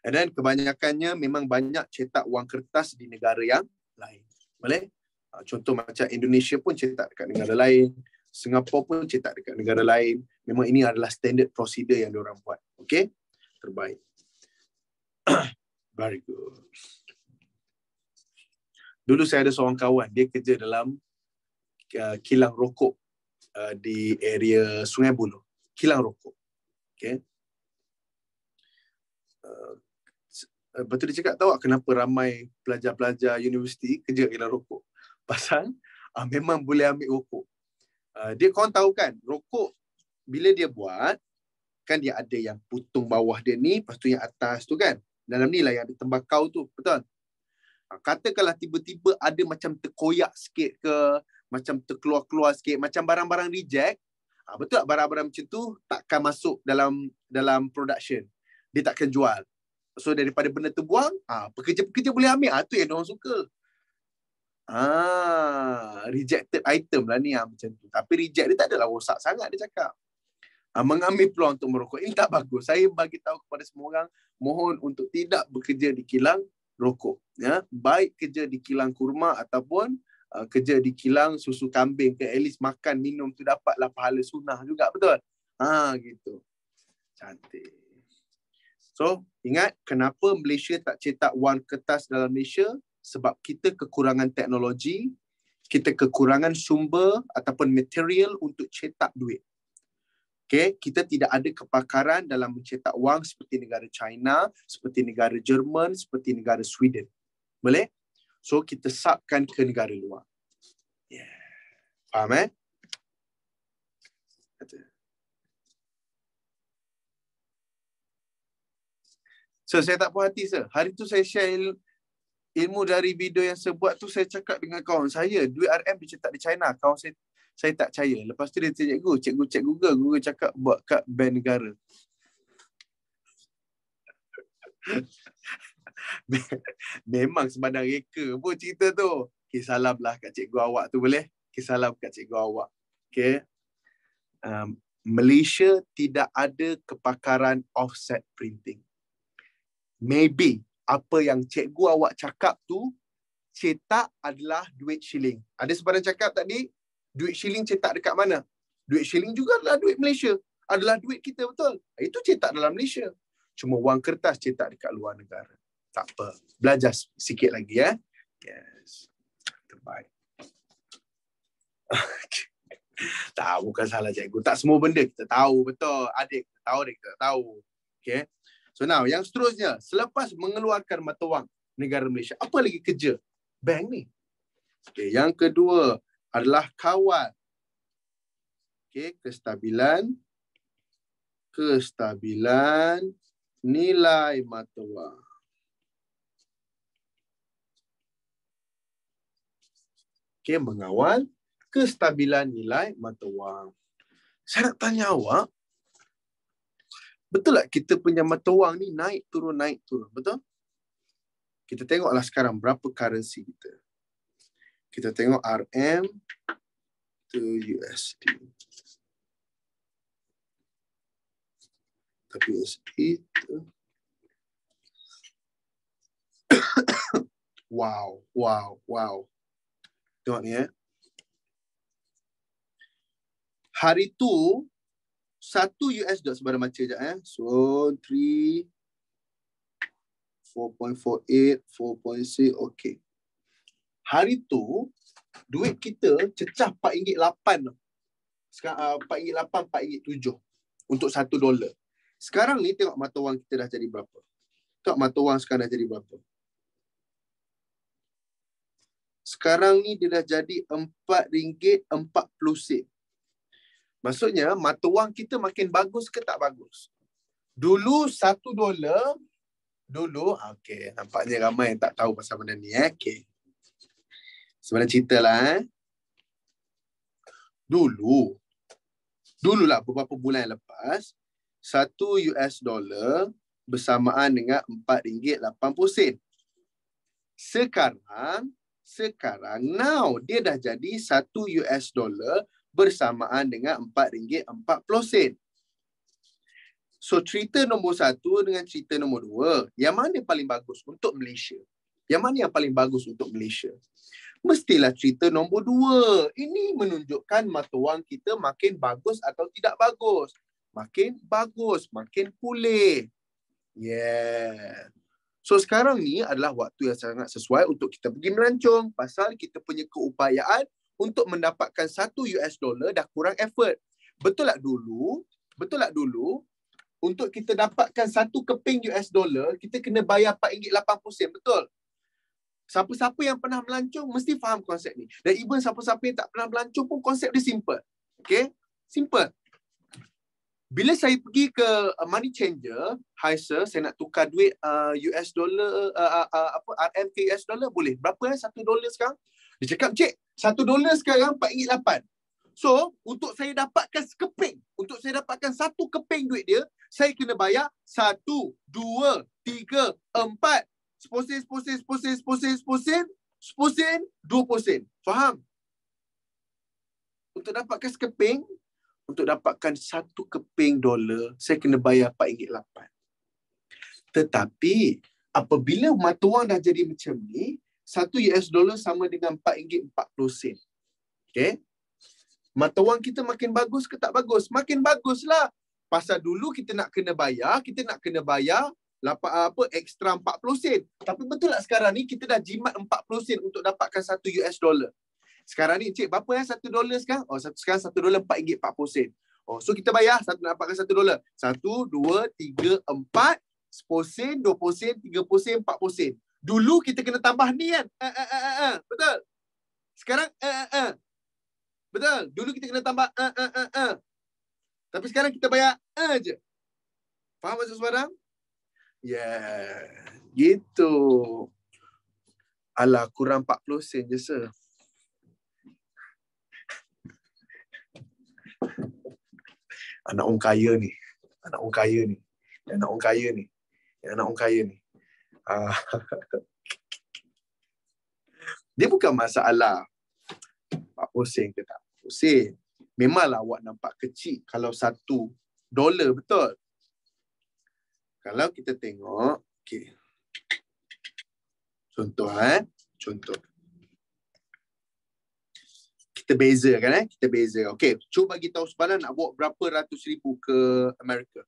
And then kebanyakannya memang banyak cetak wang kertas di negara yang lain. Boleh? Contoh macam Indonesia pun cetak dekat negara lain. Singapura pun cetak dekat negara lain. Memang ini adalah standard prosedur yang diorang buat. Okay? Terbaik. Very good. Dulu saya ada seorang kawan. Dia kerja dalam kilang rokok di area Sungai Buloh. Kilang rokok. Okay? Lepas tu dia cakap, tahu tak kenapa ramai pelajar-pelajar universiti kerja kilang rokok? Pasal memang boleh ambil rokok. Korang tahu kan, rokok bila dia buat, kan dia ada yang putung bawah dia ni, lepas tu yang atas tu kan. Dalam ni lah yang ada tembakau tu, betul? Katakanlah tiba-tiba ada macam terkoyak sikit ke, macam terkeluar-keluar sikit, macam barang-barang reject, betul tak barang-barang macam tu takkan masuk dalam production. Dia takkan jual. So daripada benda tu buang, pekerja-pekerja boleh ambil. Tu yang diorang suka. Rejected item lah ni macam tu. Tapi reject dia tak adalah rosak sangat dia cakap. Mengambil peluang untuk merokok. Ini tak bagus. Saya bagi tahu kepada semua orang, mohon untuk tidak bekerja di kilang rokok. Ya, baik kerja di kilang kurma ataupun kerja di kilang susu kambing, ke at least makan minum tu dapatlah pahala sunnah juga, betul? Gitu. Cantik. So, ingat kenapa Malaysia tak cetak wang kertas dalam Malaysia? Sebab kita kekurangan teknologi, kita kekurangan sumber ataupun material untuk cetak duit. Okay, kita tidak ada kepakaran dalam mencetak wang seperti negara China, seperti negara Jerman, seperti negara Sweden. Boleh? So, kita subkan ke negara luar. Yeah. Faham, So, saya tak puas hati, sir. Hari tu saya share ilmu dari video yang saya buat tu, saya cakap dengan kawan saya, duit RM dicetak di China. Kawan saya tak percaya. Lepas tu dia cikgu cek Google. Google cakap buat kat bank negara. Memang sebarang reka pun cerita tu. Okay, salamlah kat cikgu awak tu, boleh? Okay, salam kat cikgu awak. Okay. Malaysia tidak ada kepakaran offset printing. Maybe apa yang cikgu awak cakap tu, cetak adalah duit shilling. Ada sebarang cakap tadi, duit shilling cetak dekat mana? Duit shilling juga adalah duit Malaysia. Adalah duit kita, betul? Itu cetak dalam Malaysia. Cuma wang kertas cetak dekat luar negara. Tak apa. Belajar sikit lagi, ya. Yes. Terbaik. Tak, bukan salah cikgu. Tak semua benda kita tahu, betul. Adik kita tahu, adik kita tahu. Okay. So now, yang seterusnya, selepas mengeluarkan mata wang negara Malaysia, apa lagi kerja bank ni? Okay, yang kedua adalah kawal. Okay, kestabilan nilai mata wang. Okay, mengawal kestabilan nilai mata wang. Saya nak tanya awak, betul tak kita punya mata wang ni naik turun, betul? Kita tengoklah sekarang berapa currency kita. Kita tengok RM to USD. Tapi USD tu. Wow. Tengok ni, hari tu, 1 US dollar sebarang baca sekejap. So, 3, 4.48, 4.6, okay. Hari tu, duit kita cecah RM4.8. Sekarang RM4.8, RM4.7 untuk $1. Sekarang ni tengok mata wang kita dah jadi berapa. Tengok mata wang sekarang dah jadi berapa. Sekarang ni dia dah jadi RM4.40. Maksudnya mata wang kita makin bagus ke tak bagus? Dulu $1, okey, nampaknya ramai yang tak tahu pasal benda ni. Okey. Sebenarnya ceritalah. Dululah beberapa bulan yang lepas, $1 bersamaan dengan RM4.80. Sekarang now dia dah jadi $1 bersamaan dengan RM4.40. So cerita nombor 1 dengan cerita nombor 2, yang mana paling bagus untuk Malaysia? Yang mana yang paling bagus untuk Malaysia? Mestilah cerita nombor 2. Ini menunjukkan mata wang kita makin bagus atau tidak bagus. Makin bagus, makin pulih. Yeah. So sekarang ni adalah waktu yang sangat sesuai untuk kita pergi merancung pasal kita punya keupayaan untuk mendapatkan $1 dah kurang effort. Betul tak dulu untuk kita dapatkan 1 keping $, kita kena bayar RM4.80, betul? Siapa-siapa yang pernah melancong mesti faham konsep ni. Dan even siapa-siapa yang tak pernah melancong pun konsep dia simple. Okay? Simple. Bila saya pergi ke money changer, hi sir, saya nak tukar duit RM ke $, boleh? Berapa $1 sekarang? Dia cakap, cik, $1 sekarang RM4.8. So, untuk saya dapatkan sekeping, untuk saya dapatkan 1 keping duit dia, saya kena bayar 1, 2, 3, 4. Seposen, 20%. Faham? Untuk dapatkan sekeping, untuk dapatkan 1 keping $, saya kena bayar RM4.8. Tetapi, Apabila mata wang dah jadi macam ni, $1 sama dengan RM4.40. Okay. Mata wang kita makin bagus ke tak bagus? Makin baguslah. Pasal dulu kita nak kena bayar ekstra 40 sen. Tapi betul tak sekarang ni kita dah jimat 40 sen untuk dapatkan $1. Sekarang ni cik berapa $1 sekarang? Sekarang $1 RM4.40. So kita bayar nak dapatkan $1. 1, 2, 3, 4, 10 sen, 20 sen, 30 sen, 40 sen. Dulu kita kena tambah ni kan? Betul? Sekarang betul? Dulu kita kena tambah Tapi sekarang kita bayar je. Faham maksud sebarang? Gitu. Alah, kurang 40 sen je, sir. Anak orang kaya ni. Dia bukan masalah 40 sen ke tak 40 sen. Memanglah awak nampak kecil kalau $1, betul? Kalau kita tengok, okay. Contoh. Kita bezakan. Kita beza. Okay, cuba bagi tahu sebarang nak bawa berapa ratus ribu ke Amerika.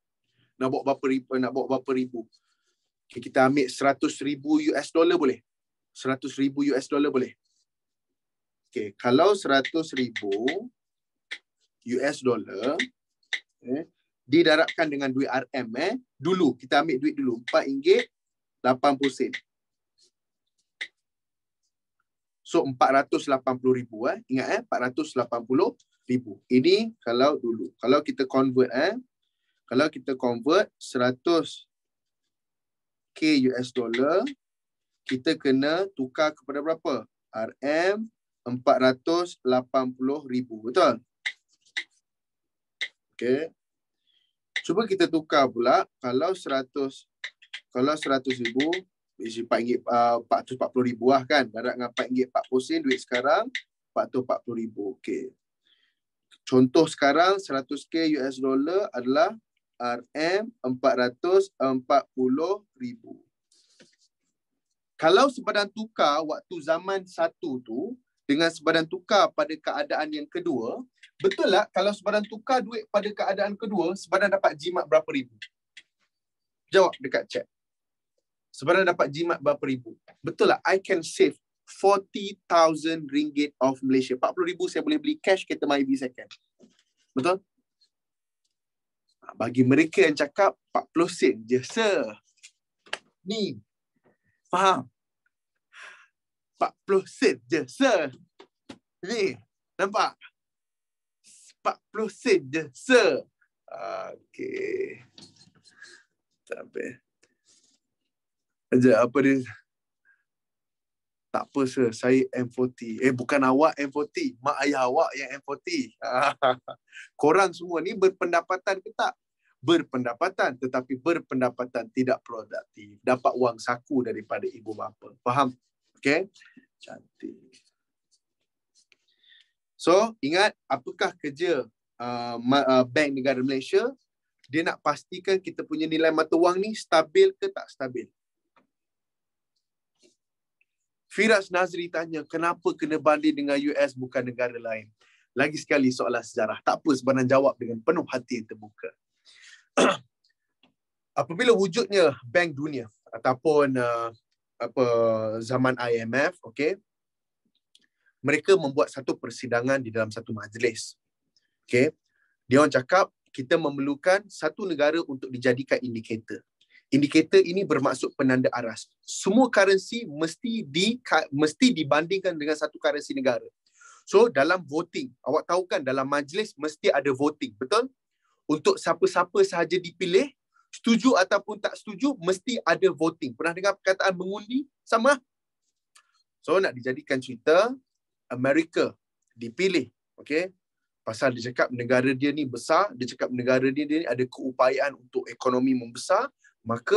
Nak bawa berapa ribu. Okay, kita ambil $100,000 boleh? $100,000 boleh? Okay, kalau $100,000 didarabkan dengan duit RM dulu, kita ambil duit dulu RM4.80. So $480,000 ingat $480,000. Ini kalau dulu. Kalau kita convert $100K kita kena tukar kepada berapa? RM 480,000, betul? Okay. Cuba kita tukar pula kalau 100,000 $440,000 lah kan. Darab dengan RM4.40 duit sekarang $440,000. Okey. Contoh sekarang $100K adalah RM 440,000. Kalau sebadan tukar waktu zaman satu tu dengan sebadan tukar pada keadaan yang kedua, betul tak kalau sebadan tukar duit pada keadaan kedua, sebadan dapat jimat berapa ribu? Jawab dekat chat. Sebadan dapat jimat berapa ribu? Betul tak? I can save 40,000 ringgit of Malaysia. 40,000 saya boleh beli cash kereta Myvi second. Betul? Bagi mereka yang cakap 40 sen je, sir. Ni. Faham? 40 sen je, sir. Ni. Nampak? 40 sen je, sir. Okey. Sampai. Apa dia? Tak apa, sir. Saya M40. Bukan awak M40. Mak ayah awak yang M40. Korang semua ni berpendapatan ke tak? Berpendapatan. Tetapi berpendapatan tidak produktif. Dapat wang saku daripada ibu bapa. Faham? Okay? Cantik. So, ingat apakah kerja Bank Negara Malaysia? Dia nak pastikan kita punya nilai mata wang ni stabil ke tak stabil. Firas Nazri tanya, kenapa kena banding dengan US bukan negara lain? Lagi sekali soalan sejarah. Tak apa, sebenarnya jawab dengan penuh hati yang terbuka. Apabila wujudnya Bank Dunia ataupun zaman IMF, okay, mereka membuat satu persidangan di dalam satu majlis. Okay. Dia orang cakap, kita memerlukan satu negara untuk dijadikan indikator. Indikator ini bermaksud penanda aras. Semua currency mesti dibandingkan dengan satu currency negara. So, dalam voting, awak tahu kan dalam majlis mesti ada voting, betul? Untuk siapa-siapa sahaja dipilih, setuju ataupun tak setuju, mesti ada voting. Pernah dengar perkataan mengundi? Sama? So, nak dijadikan cerita, Amerika dipilih. Okay? Pasal dia cakap negara dia ni besar, dia cakap negara dia ni ada keupayaan untuk ekonomi membesar, maka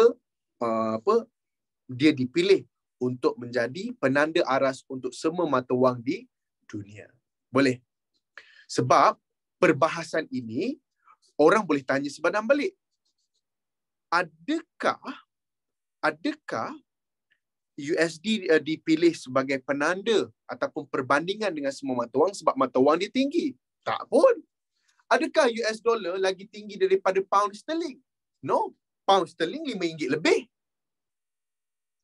dia dipilih untuk menjadi penanda aras untuk semua mata wang di dunia. Boleh? Sebab perbahasan ini orang boleh tanya sebadan balik. adakah USD dipilih sebagai penanda ataupun perbandingan dengan semua mata wang sebab mata wang dia tinggi? Tak pun. Adakah US dollar lagi tinggi daripada pound sterling? No. Pound sterling RM5 lebih.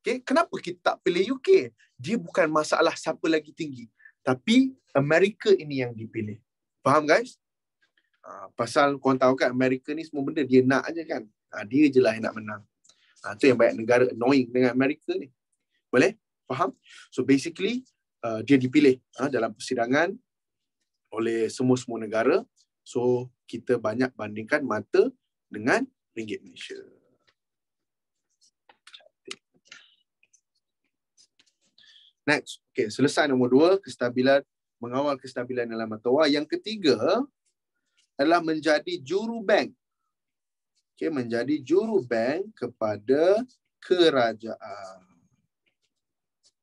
Okay. Kenapa kita tak pilih UK? Dia bukan masalah siapa lagi tinggi. Tapi Amerika ini yang dipilih. Faham guys? Pasal korang tahu kan Amerika ni semua benda dia nak aja kan. Dia je lah yang nak menang. Itu yang banyak negara annoying dengan Amerika ni. Boleh? Faham? So basically dia dipilih dalam persidangan oleh semua negara. So kita banyak bandingkan mata dengan ringgit Malaysia. Next. Okay, selesai nombor 2, kestabilan, mengawal kestabilan dalam mata wang. Yang ketiga adalah menjadi juru bank. Okay, menjadi juru bank kepada kerajaan.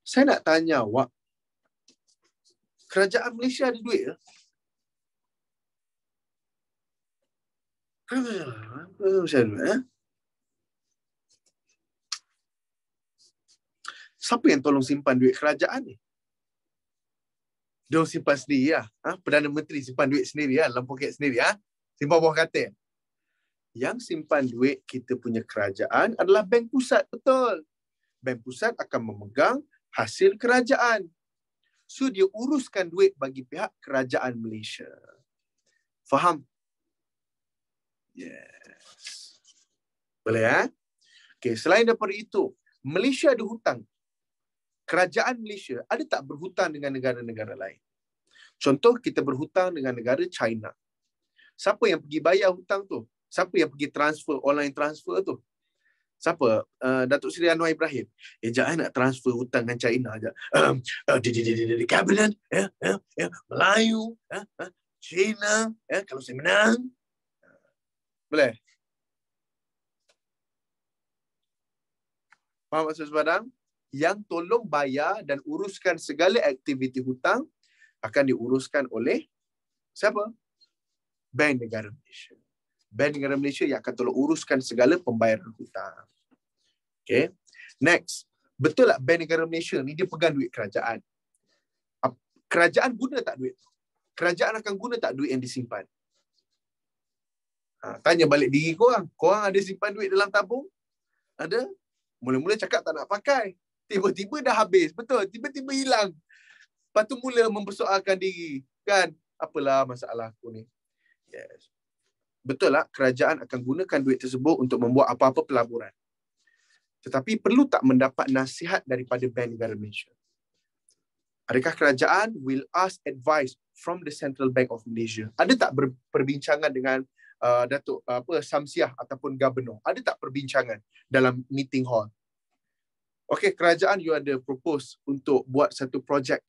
Saya nak tanya awak, kerajaan Malaysia ada duit ke? Siapa yang tolong simpan duit kerajaan ni? Dia simpan sendiri lah. Perdana Menteri simpan duit sendiri lah. Dalam poket sendiri lah. Simpan bawah katil. Yang simpan duit kita punya kerajaan adalah bank pusat. Betul. Bank pusat akan memegang hasil kerajaan. So dia uruskan duit bagi pihak kerajaan Malaysia. Faham? Yes. Boleh ya? Okay, selain daripada itu, Malaysia ada hutang. Kerajaan Malaysia ada tak berhutang dengan negara-negara lain? Contoh, kita berhutang dengan negara China. Siapa yang pergi bayar hutang tu? Siapa yang pergi transfer, online transfer tu? Siapa? Datuk Seri Anwar Ibrahim. Jangan nak transfer hutang dengan China je. Di kabinet, Melayu, China, kalau saya menang. Boleh? Faham maksud sepadang? Yang tolong bayar dan uruskan segala aktiviti hutang akan diuruskan oleh siapa? Bank Negara Malaysia. Bank Negara Malaysia yang akan tolong uruskan segala pembayaran hutang. Okay. Next. Betul tak Bank Negara Malaysia ni dia pegang duit kerajaan? Kerajaan guna tak duit? Kerajaan akan guna tak duit yang disimpan? Tanya balik diri korang. Korang ada simpan duit dalam tabung? Ada? Mula-mula cakap tak nak pakai. Tiba-tiba dah habis. Betul. Tiba-tiba hilang. Lepas tu mula mempersoalkan diri. Kan? Apalah masalah aku ni. Yes. Betul lah. Kerajaan akan gunakan duit tersebut untuk membuat apa-apa pelaburan. Tetapi perlu tak mendapat nasihat daripada Bank Negara Malaysia? Adakah kerajaan will ask advice from the Central Bank of Malaysia? Ada tak perbincangan dengan Datuk Samsiah ataupun Governor? Ada tak perbincangan dalam meeting hall? Okey, kerajaan you ada propose untuk buat satu projek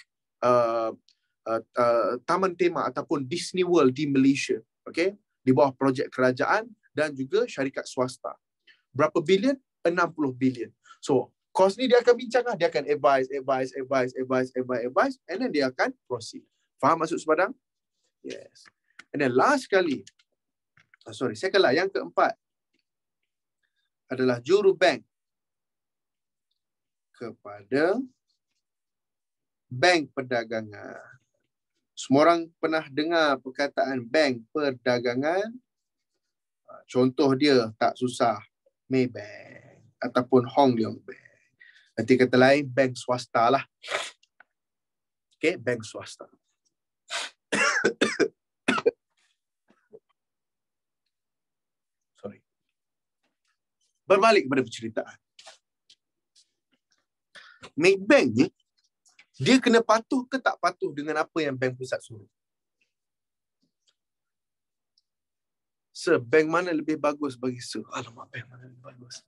taman tema ataupun Disney World di Malaysia. Okey, di bawah projek kerajaan dan juga syarikat swasta. Berapa bilion? 60 bilion. So, kos ni dia akan bincang lah. Dia akan advise, and then dia akan proceed. Faham maksud sepadang? Yes. And then last sekali, second lah, yang keempat adalah juru bank kepada bank perdagangan. Semua orang pernah dengar perkataan bank perdagangan. Contoh dia tak susah, Maybank ataupun Hong Leong Bank. Nanti kata lain, bank swasta lah. Okay, bank swasta. Sorry. Berbalik kepada penceritaan. Maybank ni, dia kena patuh ke tak patuh dengan apa yang bank pusat suruh? Bank mana lebih bagus bagi alamak, bank mana lebih bagus?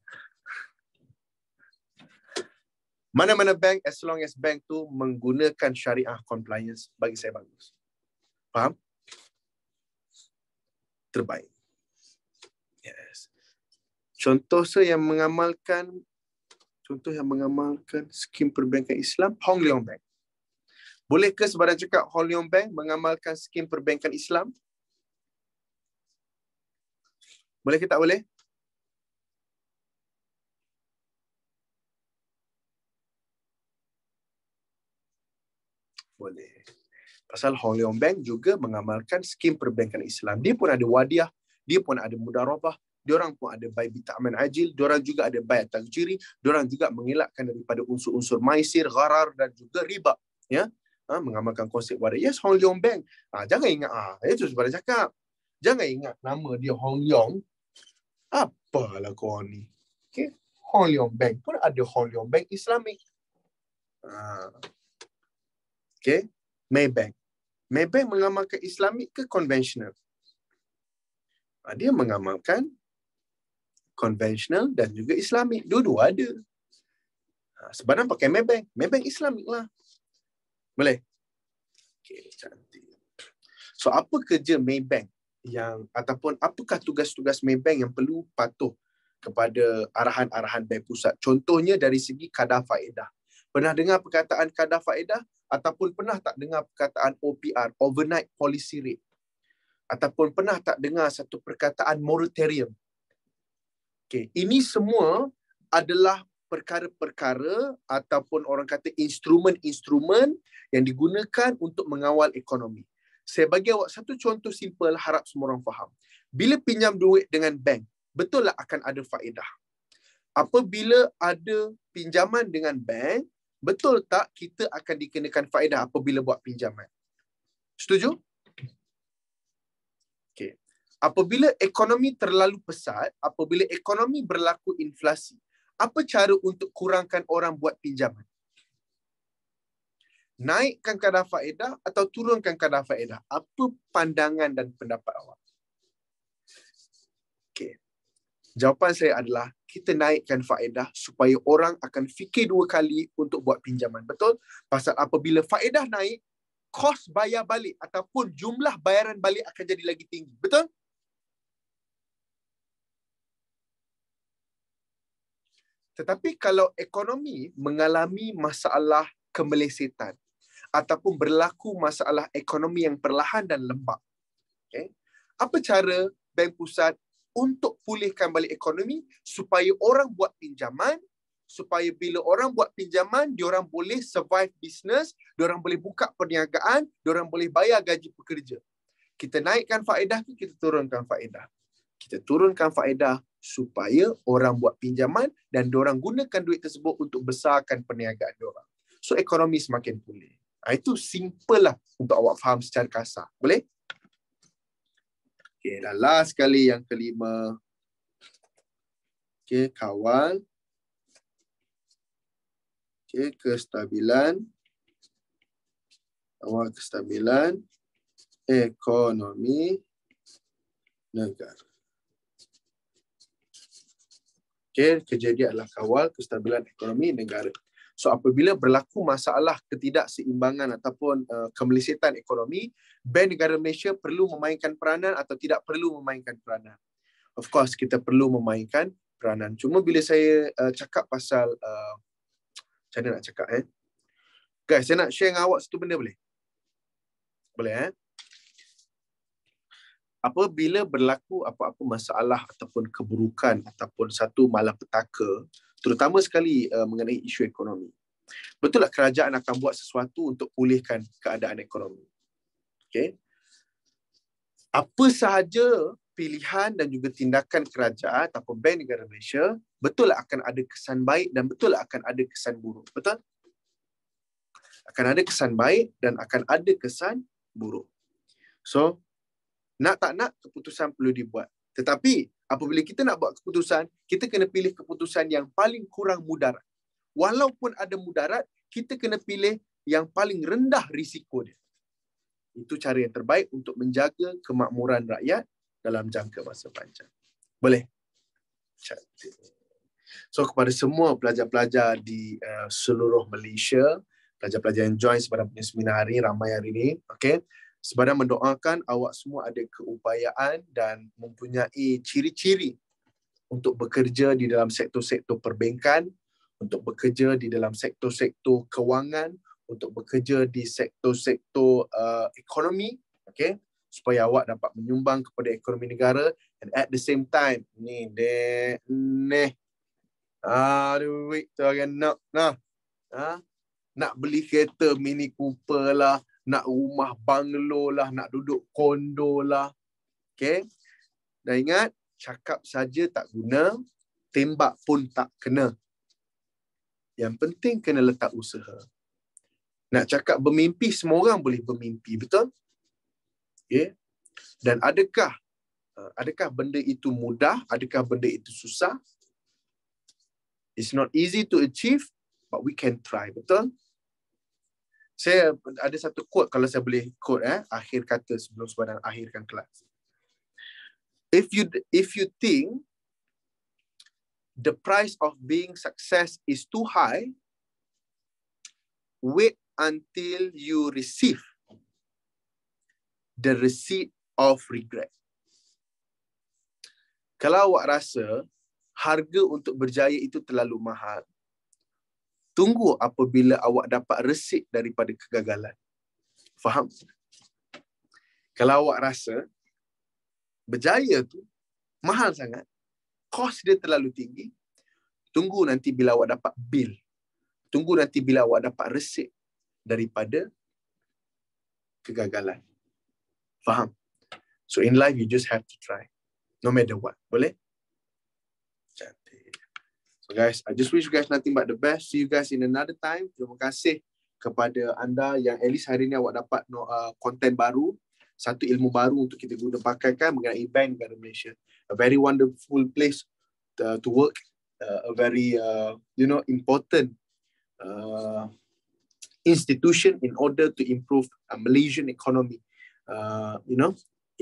Mana-mana bank, as long as bank tu menggunakan syariah compliance, bagi saya bagus. Faham? Terbaik. Yes. Contoh yang mengamalkan skim perbankan Islam, Hong Leong Bank. Boleh ke sebarang cakap Hong Leong Bank mengamalkan skim perbankan Islam? Boleh ke tak boleh? Boleh. Pasal Hong Leong Bank juga mengamalkan skim perbankan Islam. Dia pun ada wadiah, dia pun ada mudarabah, diorang pun ada bai bita'aman ajil, diorang juga ada bai tagjiri, diorang juga mengelakkan daripada unsur-unsur maisir, gharar dan juga riba. Ya, mengamalkan konsep wadiah. Yes, Hong Leong Bank. Jangan ingat, itu sebenarnya cakap. Jangan ingat nama dia Hong Leong. Apalah kau ni. Okay. Hong Leong Bank pun ada Hong Leong Bank Islamic. Okay. Maybank. Maybank mengamalkan Islamik ke konvensional? Dia mengamalkan konvensional dan juga Islamik. Dua-dua ada. Sebenarnya pakai Maybank. Maybank Islamik lah. Boleh? Okay, cantik. So, apa kerja Maybank ataupun apakah tugas-tugas Maybank yang perlu patuh kepada arahan-arahan Bank Pusat? Contohnya dari segi kadar faedah. Pernah dengar perkataan kadar faedah? Ataupun pernah tak dengar perkataan OPR, Overnight Policy Rate? Ataupun pernah tak dengar satu perkataan moratorium? Okay. Ini semua adalah perkara-perkara ataupun orang kata instrumen-instrumen yang digunakan untuk mengawal ekonomi. Saya bagi awak satu contoh simple, harap semua orang faham. Bila pinjam duit dengan bank, betul lah akan ada faedah. Apabila ada pinjaman dengan bank, betul tak kita akan dikenakan faedah apabila buat pinjaman? Setuju? Okay. Apabila ekonomi terlalu pesat, apabila ekonomi berlaku inflasi, apa cara untuk kurangkan orang buat pinjaman? Naikkan kadar faedah atau turunkan kadar faedah? Apa pandangan dan pendapat awak? Okay. Jawapan saya adalah kita naikkan faedah supaya orang akan fikir dua kali untuk buat pinjaman. Betul? Pasal apabila faedah naik, kos bayar balik ataupun jumlah bayaran balik akan jadi lagi tinggi. Betul? Tetapi kalau ekonomi mengalami masalah kemelesetan ataupun berlaku masalah ekonomi yang perlahan dan lembab, okay, apa cara Bank Pusat untuk pulihkan balik ekonomi supaya orang buat pinjaman, supaya bila orang buat pinjaman, diorang boleh survive business, diorang boleh buka perniagaan, diorang boleh bayar gaji pekerja. Kita naikkan faedah ke kita turunkan faedah? Kita turunkan faedah supaya orang buat pinjaman dan diorang gunakan duit tersebut untuk besarkan perniagaan diorang. So, ekonomi semakin pulih. Itu simple lah untuk awak faham secara kasar. Boleh? Okay, dan last sekali yang kelima. Okay, kawal. Okay, kestabilan. Kawal kestabilan ekonomi negara. Okay, kerja dia adalah kawal kestabilan ekonomi negara. So, apabila berlaku masalah ketidakseimbangan ataupun kemelesetan ekonomi, Bank Negara Malaysia perlu memainkan peranan atau tidak perlu memainkan peranan? Of course, kita perlu memainkan peranan. Cuma bila saya cakap pasal, macam mana nak cakap? Guys, saya nak share dengan awak satu benda boleh? Boleh? Apabila berlaku apa-apa masalah ataupun keburukan ataupun satu malapetaka, terutama sekali mengenai isu ekonomi, betul tak kerajaan akan buat sesuatu untuk pulihkan keadaan ekonomi? Okay. Apa sahaja pilihan dan juga tindakan kerajaan ataupun Bank Negara Malaysia, betul tak akan ada kesan baik dan betul tak akan ada kesan buruk? Betul? Akan ada kesan baik dan akan ada kesan buruk. So, nak tak nak, keputusan perlu dibuat. Tetapi, apabila kita nak buat keputusan, kita kena pilih keputusan yang paling kurang mudarat. Walaupun ada mudarat, kita kena pilih yang paling rendah risiko dia. Itu cara yang terbaik untuk menjaga kemakmuran rakyat dalam jangka masa panjang. Boleh? Cantik. So, kepada semua pelajar-pelajar di seluruh Malaysia, pelajar-pelajar yang join sebarang punya seminar hari, ramai hari ini, okay? Sebarang mendoakan awak semua ada keupayaan dan mempunyai ciri-ciri untuk bekerja di dalam sektor-sektor perbankan, untuk bekerja di dalam sektor-sektor kewangan, untuk bekerja di sektor-sektor ekonomi, okay? Supaya awak dapat menyumbang kepada ekonomi negara and at the same time, duit tu akan nak. nak beli kereta Mini Cooper lah, nak rumah banglo lah, nak duduk kondo lah. Okay. Dan ingat, cakap saja tak guna, tembak pun tak kena. Yang penting kena letak usaha. Nak cakap bermimpi, semua orang boleh bermimpi, betul? Okay. Dan adakah benda itu mudah? Adakah benda itu susah? It's not easy to achieve, but we can try, betul? Saya ada satu quote, kalau saya boleh quote akhir kata sebelum Subhadan akhirkan kelas. If you think the price of being success is too high, wait until you receive the receipt of regret. Kalau awak rasa harga untuk berjaya itu terlalu mahal, tunggu apabila awak dapat resit daripada kegagalan. Faham? Kalau awak rasa berjaya tu mahal sangat, kos dia terlalu tinggi, tunggu nanti bila awak dapat bil. Tunggu nanti bila awak dapat resit daripada kegagalan. Faham? So in life, you just have to try. No matter what. Boleh? Cantik. So guys, I just wish you guys nothing but the best. See you guys in another time. Terima kasih kepada anda yang at least hari ni awak dapat konten baru, satu ilmu baru untuk kita guna pakaikan mengenai bank negara Malaysia. A very wonderful place to work. A very important institution in order to improve Malaysian economy.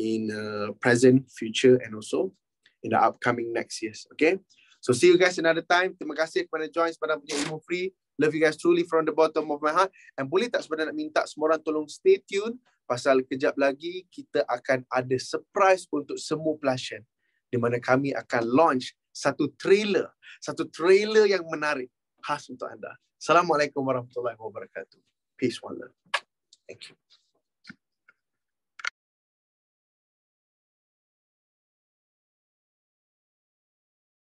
In present, future, and also in the upcoming next years. Okay. So see you guys another time. Terima kasih kepada join Subhadan punya ilmu free. Love you guys truly from the bottom of my heart. And boleh tak Subhadan nak minta semua orang tolong stay tune, pasal kejap lagi kita akan ada surprise untuk semua pelasian, di mana kami akan launch satu trailer yang menarik khas untuk anda. Assalamualaikum warahmatullahi wabarakatuh. Peace, one love.